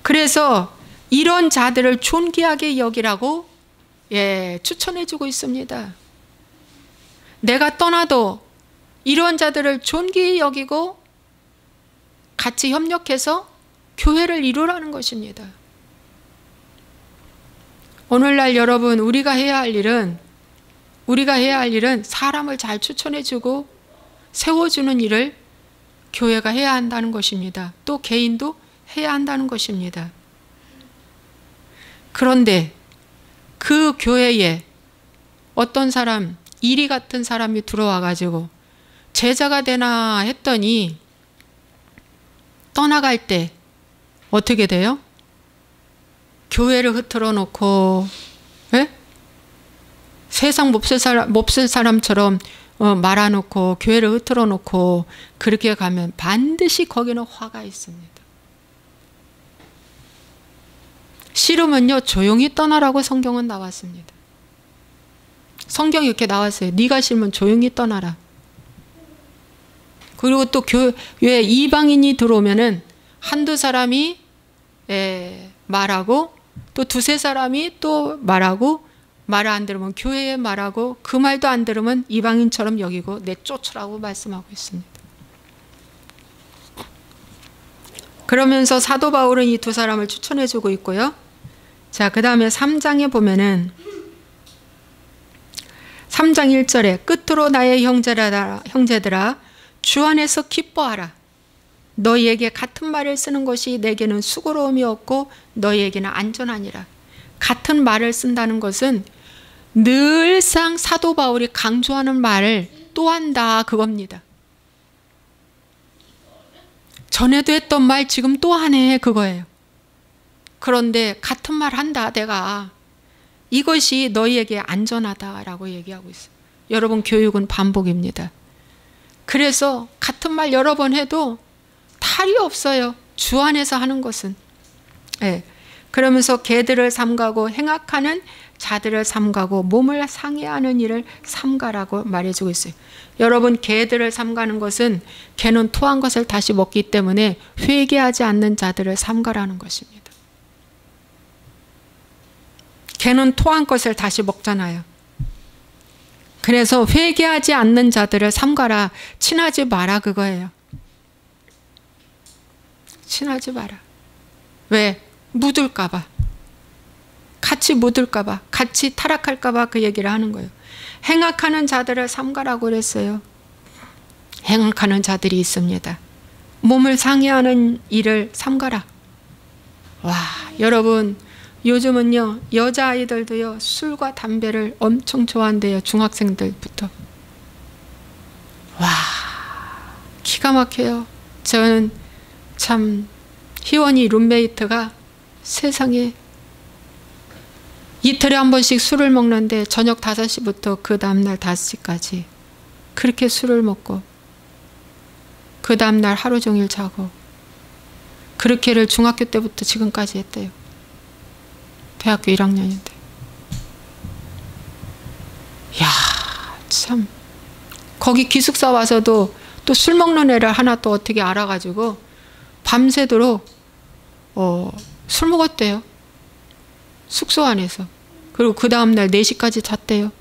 그래서 이런 자들을 존귀하게 여기라고 추천해주고 있습니다. 내가 떠나도 이런 자들을 존귀히 여기고 같이 협력해서 교회를 이루라는 것입니다. 오늘날 여러분, 우리가 해야 할 일은 사람을 잘 추천해주고 세워주는 일을 교회가 해야 한다는 것입니다. 또 개인도 해야 한다는 것입니다. 그런데 그 교회에 어떤 사람, 이리 같은 사람이 들어와 가지고 제자가 되나 했더니 떠나갈 때 어떻게 돼요? 교회를 흐트러 놓고 세상 몹쓸 사람처럼 말아놓고 교회를 흐트러 놓고 그렇게 가면 반드시 거기는 화가 있습니다. 싫으면요 조용히 떠나라고 성경은 나왔습니다. 성경이 이렇게 나왔어요. 네가 싫으면 조용히 떠나라. 그리고 또 교회에 이방인이 들어오면은 한두 사람이 말하고 또 두세 사람이 또 말하고, 말을 안 들으면 교회에 말하고, 그 말도 안 들으면 이방인처럼 여기고 내쫓으라고 말씀하고 있습니다. 그러면서 사도 바울은 이 두 사람을 추천해주고 있고요. 자, 그 다음에 3장에 보면은 3장 1절에 끝으로 나의 형제들아 주 안에서 기뻐하라. 너희에게 같은 말을 쓰는 것이 내게는 수고로움이 없고 너희에게는 안전하니라. 같은 말을 쓴다는 것은 늘상 사도 바울이 강조하는 말을 또 한다 그겁니다. 전에도 했던 말 지금 또 하네 그거예요. 그런데 같은 말 한다 내가. 이것이 너희에게 안전하다라고 얘기하고 있어요. 여러분, 교육은 반복입니다. 그래서 같은 말 여러 번 해도 탈이 없어요. 주 안에서 하는 것은. 그러면서 개들을 삼가고 행악하는 자들을 삼가고 몸을 상해하는 일을 삼가라고 말해주고 있어요. 여러분, 개들을 삼가는 것은 개는 토한 것을 다시 먹기 때문에 회개하지 않는 자들을 삼가라는 것입니다. 개는 토한 것을 다시 먹잖아요. 그래서 회개하지 않는 자들을 삼가라. 친하지 마라 그거예요. 친하지 마라. 왜? 묻을까 봐. 같이 묻을까 봐. 같이 타락할까 봐 그 얘기를 하는 거예요. 행악하는 자들을 삼가라고 그랬어요. 행악하는 자들이 있습니다. 몸을 상해하는 일을 삼가라. 와, 여러분, 요즘은요 여자아이들도요 술과 담배를 엄청 좋아한대요. 중학생들부터. 와, 기가 막혀요. 저는 참 희원이 룸메이트가 세상에 이틀에 한 번씩 술을 먹는데 저녁 5시부터 그 다음날 5시까지 그렇게 술을 먹고 그 다음날 하루 종일 자고 그렇게를 중학교 때부터 지금까지 했대요. 대학교 1학년인데. 야, 참. 거기 기숙사 와서도 또 술 먹는 애를 하나 또 어떻게 알아가지고 밤새도록 술 먹었대요. 숙소 안에서. 그리고 그 다음날 4시까지 잤대요.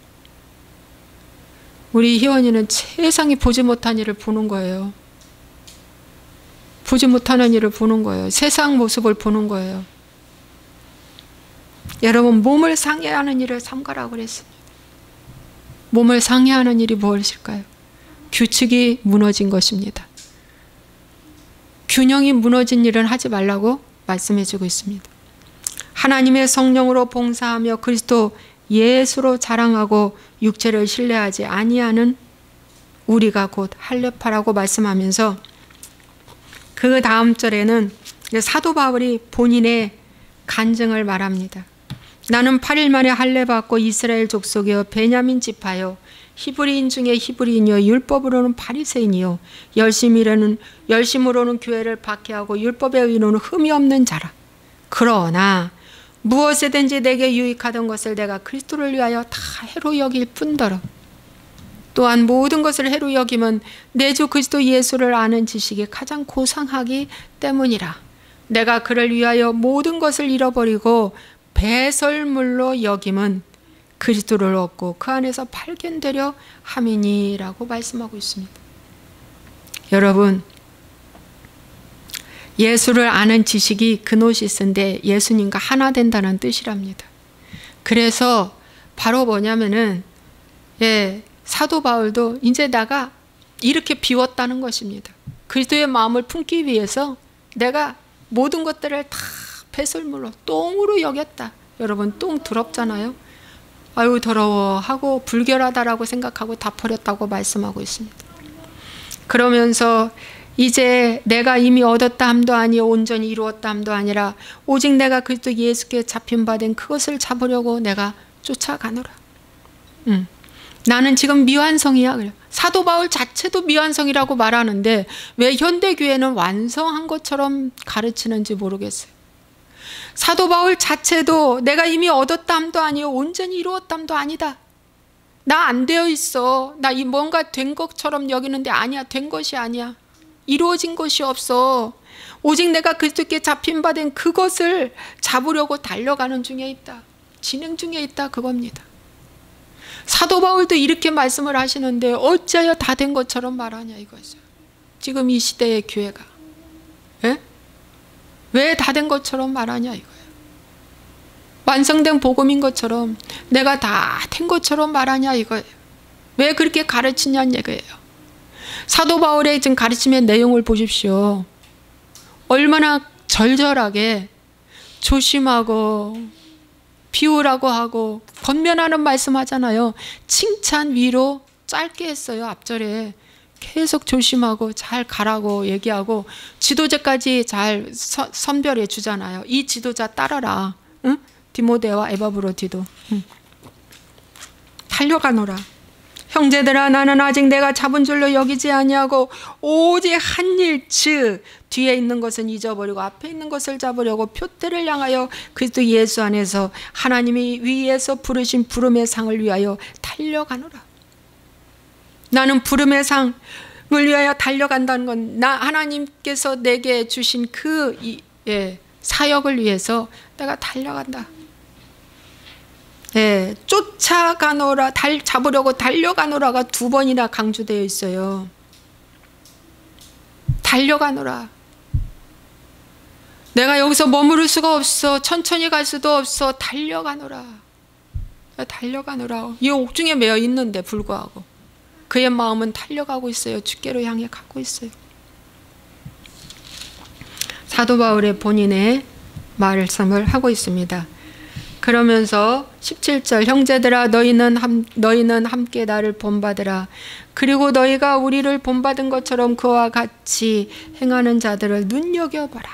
우리 희원이는 세상에 보지 못한 일을 보는 거예요. 보지 못하는 일을 보는 거예요. 세상 모습을 보는 거예요. 여러분, 몸을 상해하는 일을 삼가라고 그랬습니다. 몸을 상해하는 일이 무엇일까요? 규칙이 무너진 것입니다. 균형이 무너진 일은 하지 말라고 말씀해 주고 있습니다. 하나님의 성령으로 봉사하며 그리스도 예수로 자랑하고 육체를 신뢰하지 아니하는 우리가 곧 할례파라고 말씀하면서 그 다음 절에는 사도 바울이 본인의 간증을 말합니다. 나는 8일 만에 할례받고 이스라엘 족속이요 베냐민 지파요 히브리인 중에 히브리인이요 율법으로는 바리새인이요 열심으로는 교회를 박해하고 율법에 의로는 흠이 없는 자라. 그러나 무엇이든지 내게 유익하던 것을 내가 그리스도를 위하여 다 해로 여길 뿐더러 또한 모든 것을 해로 여기면 내 주 그리스도 예수를 아는 지식이 가장 고상하기 때문이라. 내가 그를 위하여 모든 것을 잃어버리고 배설물로 여김은 그리스도를 얻고 그 안에서 발견되려 함이니라고 말씀하고 있습니다. 여러분, 예수를 아는 지식이 그노시스인데 예수님과 하나 된다는 뜻이랍니다. 그래서 바로 뭐냐면은 사도 바울도 이제 내가 이렇게 비웠다는 것입니다. 그리스도의 마음을 품기 위해서 내가 모든 것들을 다 배설물로 똥으로 여겼다. 여러분, 똥 더럽잖아요. 아유 더러워 하고 불결하다라고 생각하고 다 버렸다고 말씀하고 있습니다. 그러면서 이제 내가 이미 얻었다 함도 아니요 온전히 이루었다 함도 아니라 오직 내가 그리스도 예수께 잡힌 바 된 그것을 잡으려고 내가 쫓아가노라. 나는 지금 미완성이야. 그래. 사도 바울 자체도 미완성이라고 말하는데 왜 현대교회는 완성한 것처럼 가르치는지 모르겠어요. 사도 바울 자체도 내가 이미 얻었다 함도 아니요 온전히 이루었다 함도 아니다. 나 안 되어 있어. 나 이 뭔가 된 것처럼 여기는데 아니야. 된 것이 아니야. 이루어진 것이 없어. 오직 내가 그리스도께 잡힌 바 된 그것을 잡으려고 달려가는 중에 있다. 진행 중에 있다. 그겁니다. 사도 바울도 이렇게 말씀을 하시는데 어찌하여 다 된 것처럼 말하냐 이거죠. 지금 이 시대의 교회가 왜 다 된 것처럼 말하냐 이거예요. 완성된 복음인 것처럼 내가 다 된 것처럼 말하냐 이거예요. 왜 그렇게 가르치냐는 얘기예요. 사도 바울의 지금 가르침의 내용을 보십시오. 얼마나 절절하게 조심하고 비우라고 하고 권면하는 말씀 하잖아요. 칭찬 위로 짧게 했어요. 앞절에 계속 조심하고 잘 가라고 얘기하고 지도자까지 잘 선별해 주잖아요. 이 지도자 따라라. 응? 디모데와 에바브로디도 달려가노라. 형제들아 나는 아직 내가 잡은 줄로 여기지 아니하고 오직 한 일 즉 뒤에 있는 것은 잊어버리고 앞에 있는 것을 잡으려고 표대를 향하여 그리스도 예수 안에서 하나님이 위에서 부르신 부름의 상을 위하여 달려가노라. 나는 부름의 상을 위하여 달려간다는 건 나 하나님께서 내게 주신 그 사역을 위해서 내가 달려간다. 쫓아가노라, 잡으려고 달려가노라가 2번이나 강조되어 있어요. 달려가노라. 내가 여기서 머무를 수가 없어. 천천히 갈 수도 없어. 달려가노라. 달려가노라. 이 옥중에 매여 있는데 불구하고 그의 마음은 달려가고 있어요. 주께로 향해 가고 있어요. 사도 바울의 본인의 말씀을 하고 있습니다. 그러면서 17절 형제들아 너희는 함께 나를 본받으라. 그리고 너희가 우리를 본받은 것처럼 그와 같이 행하는 자들을 눈여겨보라.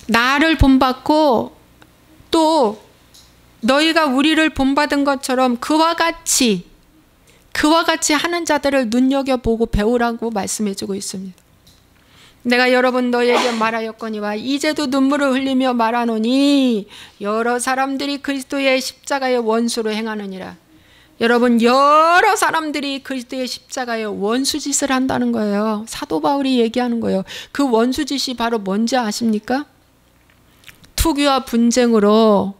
나를 본받고 또 너희가 우리를 본받은 것처럼 그와 같이 하는 자들을 눈여겨보고 배우라고 말씀해주고 있습니다. 내가 여러분 너희에게 말하였거니와 이제도 눈물을 흘리며 말하노니 여러 사람들이 그리스도의 십자가의 원수로 행하느니라. 여러분 여러 사람들이 그리스도의 십자가의 원수짓을 한다는 거예요. 사도 바울이 얘기하는 거예요. 그 원수짓이 바로 뭔지 아십니까? 투기와 분쟁으로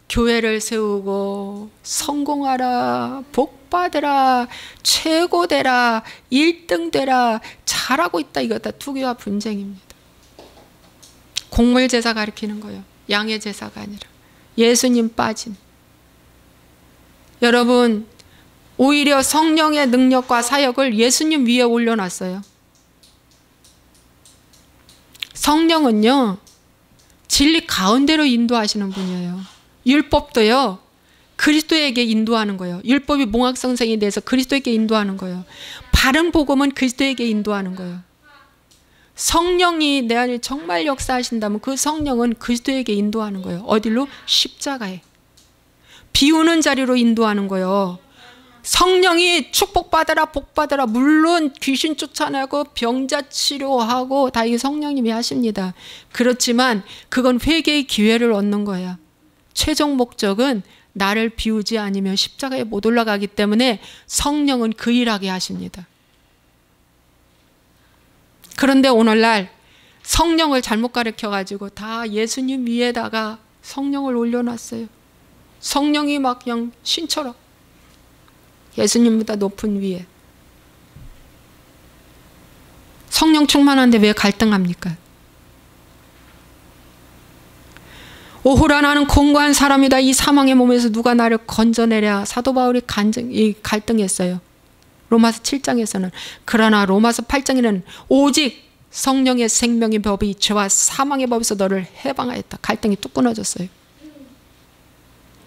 교회를 세우고 성공하라, 복받으라, 최고 되라, 1등 되라, 잘하고 있다. 이거 다 투기와 분쟁입니다. 곡물 제사 가리키는 거예요. 양의 제사가 아니라 예수님 빠진. 여러분 오히려 성령의 능력과 사역을 예수님 위에 올려놨어요. 성령은요 진리 가운데로 인도하시는 분이에요. 율법도요 그리스도에게 인도하는 거예요. 율법이 몽학성생에 대해서 그리스도에게 인도하는 거예요. 바른 복음은 그리스도에게 인도하는 거예요. 성령이 내 안에 정말 역사하신다면 그 성령은 그리스도에게 인도하는 거예요. 어디로? 십자가에. 비우는 자리로 인도하는 거예요. 성령이 축복받아라 복받아라 물론 귀신 쫓아내고 병자 치료하고 다 이 성령님이 하십니다. 그렇지만 그건 회개의 기회를 얻는 거야. 최종 목적은 나를 비우지 않으면 십자가에 못 올라가기 때문에 성령은 그 일하게 하십니다. 그런데 오늘날 성령을 잘못 가르쳐가지고 다 예수님 위에다가 성령을 올려놨어요. 성령이 막 그냥 신처럼 예수님보다 높은 위에. 성령 충만한데 왜 갈등합니까? 오호라 나는 공고한 사람이다. 이 사망의 몸에서 누가 나를 건져내랴. 사도 바울이 갈등했어요. 로마서 7장에서는. 그러나 로마서 8장에는 오직 성령의 생명의 법이 죄와 사망의 법에서 너를 해방하였다. 갈등이 뚝 끊어졌어요.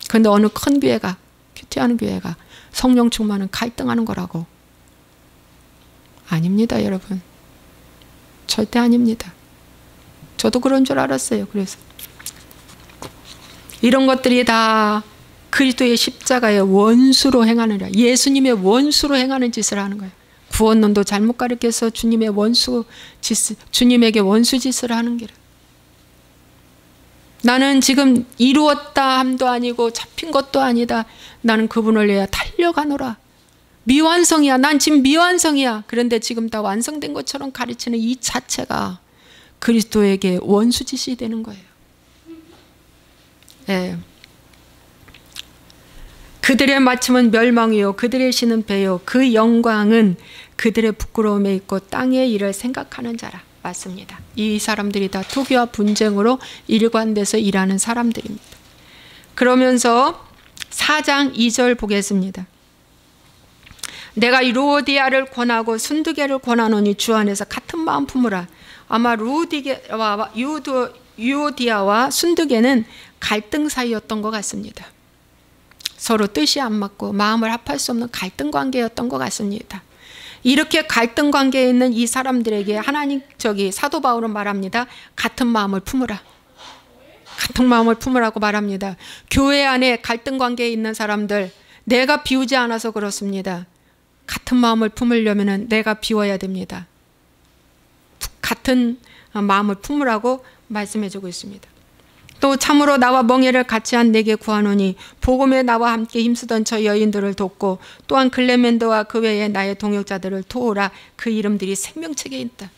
그런데 어느 큰 교회가, 큐티하는 교회가 성령 충만은 갈등하는 거라고. 아닙니다, 여러분. 절대 아닙니다. 저도 그런 줄 알았어요. 그래서 이런 것들이 다 그리스도의 십자가의 원수로 행하느라, 예수님의 원수로 행하는 짓을 하는 거예요. 구원론도 잘못 가르쳐서 주님의 주님에게 원수 짓을 하는 게라. 나는 지금 이루었다 함도 아니고 잡힌 것도 아니다. 나는 그분을 위해 달려가노라. 미완성이야. 난 지금 미완성이야. 그런데 지금 다 완성된 것처럼 가르치는 이 자체가 그리스도에게 원수 짓이 되는 거예요. 예. 그들의 마침은 멸망이요 그들의 신은 배요 그 영광은 그들의 부끄러움에 있고 땅의 일을 생각하는 자라. 맞습니다. 이 사람들이 다 투기와 분쟁으로 일관돼서 일하는 사람들입니다. 그러면서 4장 2절 보겠습니다. 내가 루오디아를 권하고 순두개를 권하노니 주 안에서 같은 마음 품으라. 아마 유오디아와 순두개는 갈등 사이였던 것 같습니다. 서로 뜻이 안 맞고 마음을 합할 수 없는 갈등 관계였던 것 같습니다. 이렇게 갈등 관계에 있는 이 사람들에게 사도 바울은 말합니다. 같은 마음을 품으라. 같은 마음을 품으라고 말합니다. 교회 안에 갈등 관계에 있는 사람들, 내가 비우지 않아서 그렇습니다. 같은 마음을 품으려면 내가 비워야 됩니다. 같은 마음을 품으라고 말씀해주고 있습니다. 또 참으로 나와 멍에를 같이 한 내게 구하노니 복음에 나와 함께 힘쓰던 저 여인들을 돕고 또한 클레멘드와 그 외에 나의 동역자들을 도우라. 그 이름들이 생명책에 있다.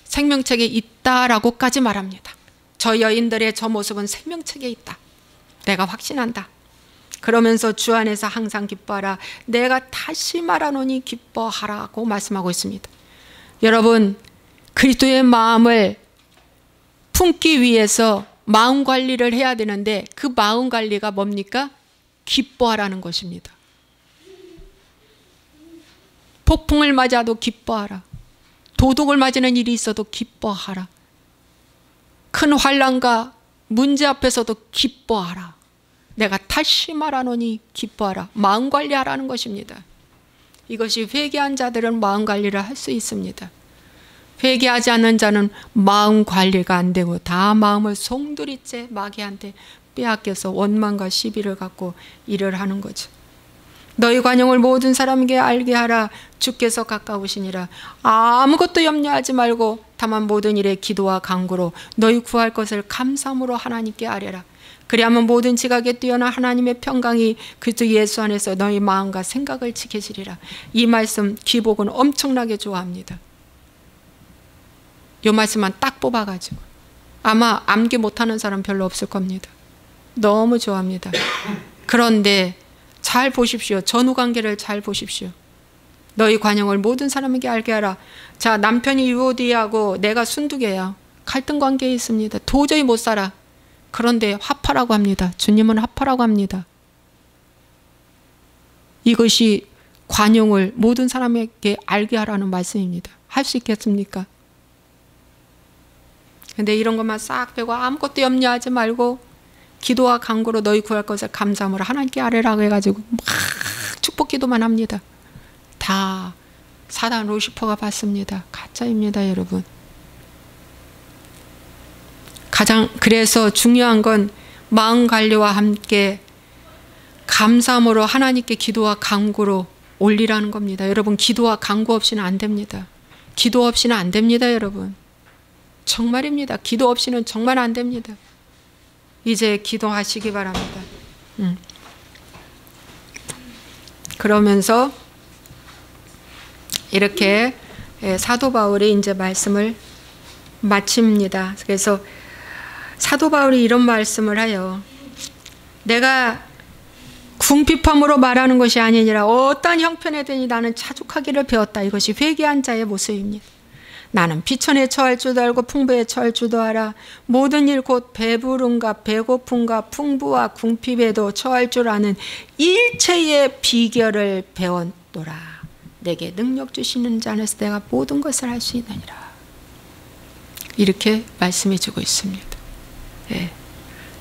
생명책에 있다라고까지 말합니다. 저 여인들의 저 모습은 생명책에 있다. 내가 확신한다. 그러면서 주 안에서 항상 기뻐하라. 내가 다시 말하노니 기뻐하라고 말씀하고 있습니다. 여러분, 그리스도의 마음을 품기 위해서 마음 관리를 해야 되는데 그 마음 관리가 뭡니까? 기뻐하라는 것입니다. 폭풍을 맞아도 기뻐하라. 도둑을 맞이는 일이 있어도 기뻐하라. 큰 환난과 문제 앞에서도 기뻐하라. 내가 다시 말하노니 기뻐하라. 마음 관리하라는 것입니다. 이것이 회개한 자들은 마음 관리를 할 수 있습니다. 회개하지 않는 자는 마음 관리가 안 되고 다 마음을 송두리째 마귀한테 빼앗겨서 원망과 시비를 갖고 일을 하는 거죠. 너희 관용을 모든 사람에게 알게 하라. 주께서 가까우시니라. 아무것도 염려하지 말고 다만 모든 일에 기도와 간구로 너희 구할 것을 감사함으로 하나님께 아뢰라. 그리하면 모든 지각에 뛰어난 하나님의 평강이 그리스도 예수 안에서 너희 마음과 생각을 지키시리라. 이 말씀 기복은 엄청나게 좋아합니다. 이 말씀만 딱 뽑아가지고 아마 암기 못하는 사람 별로 없을 겁니다. 너무 좋아합니다. 그런데 잘 보십시오. 전후관계를 잘 보십시오. 너희 관용을 모든 사람에게 알게 하라. 자, 남편이 유오디아하고 내가 순두개야. 갈등 관계에 있습니다. 도저히 못 살아. 그런데 화파라고 합니다. 주님은 화파라고 합니다. 이것이 관용을 모든 사람에게 알게 하라는 말씀입니다. 할 수 있겠습니까? 근데 이런 것만 싹 빼고 아무것도 염려하지 말고 기도와 간구로 너희 구할 것을 감사함으로 하나님께 아뢰라고 해가지고 막 축복 기도만 합니다. 다 사단 루시퍼가 받습니다. 가짜입니다, 여러분. 그래서 중요한 건 마음 관리와 함께 감사함으로 하나님께 기도와 간구로 올리라는 겁니다. 여러분, 기도와 간구 없이는 안 됩니다. 기도 없이는 안 됩니다, 여러분. 정말입니다. 기도 없이는 정말 안 됩니다. 이제 기도하시기 바랍니다. 그러면서 이렇게 사도 바울이 이제 말씀을 마칩니다. 그래서 사도 바울이 이런 말씀을 해요. 내가 궁핍함으로 말하는 것이 아니니라 어떠한 형편에든지 나는 자족하기를 배웠다. 이것이 회개한 자의 모습입니다. 나는 비천에 처할 줄도 알고 풍부에 처할 줄도 알아. 모든 일 곧 배부름과 배고픔과 풍부와 궁핍에도 처할 줄 아는 일체의 비결을 배웠노라. 내게 능력 주시는 자 안에서 내가 모든 것을 할 수 있느니라. 이렇게 말씀해 주고 있습니다. 예.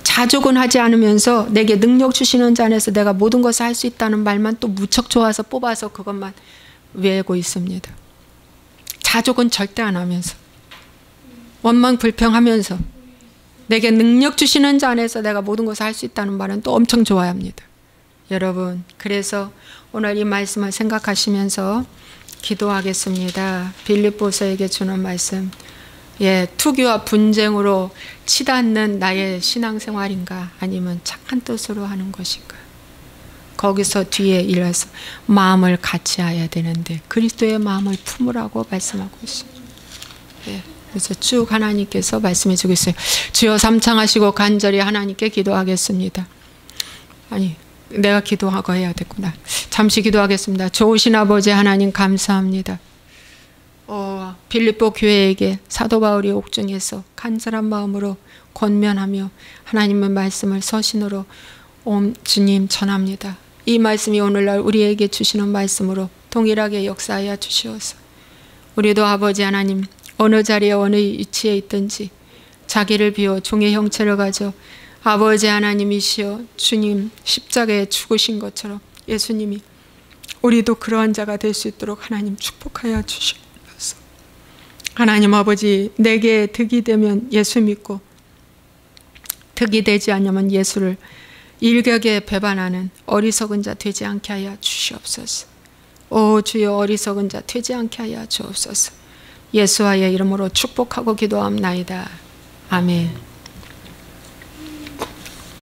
자족은 하지 않으면서 내게 능력 주시는 자 안에서 내가 모든 것을 할 수 있다는 말만 또 무척 좋아서 뽑아서 그것만 외우고 있습니다. 자족은 절대 안 하면서 원망 불평하면서 내게 능력 주시는 자 안에서 내가 모든 것을 할 수 있다는 말은 또 엄청 좋아야 합니다. 여러분, 그래서 오늘 이 말씀을 생각하시면서 기도하겠습니다. 빌립보서에게 주는 말씀, 투기와 분쟁으로 치닫는 나의 신앙생활인가 아니면 착한 뜻으로 하는 것인가. 거기서 뒤에 이어서 마음을 같이 해야 되는데 그리스도의 마음을 품으라고 말씀하고 있습니다. 그래서 쭉 하나님께서 말씀해 주고 있어요. 주여 삼창하시고 간절히 하나님께 기도하겠습니다. 아니, 내가 기도하고 해야 됐구나. 잠시 기도하겠습니다. 좋으신 아버지 하나님 감사합니다. 빌립보 교회에게 사도 바울이 옥중에서 간절한 마음으로 권면하며 하나님의 말씀을 서신으로 주님 전합니다. 이 말씀이 오늘날 우리에게 주시는 말씀으로 동일하게 역사하여 주시옵소서. 우리도 아버지 하나님 어느 자리에 어느 위치에 있든지 자기를 비워 종의 형체를 가져 아버지 하나님이시여 주님 십자가에 죽으신 것처럼 예수님이 우리도 그러한 자가 될 수 있도록 하나님 축복하여 주시옵소서. 하나님 아버지, 내게 득이 되면 예수 믿고 득이 되지 않으면 예수를 일격에 배반하는 어리석은 자 되지 않게 하여 주시옵소서. 오 주여, 어리석은 자 되지 않게 하여 주옵소서. 예수와의 이름으로 축복하고 기도함나이다. 아멘.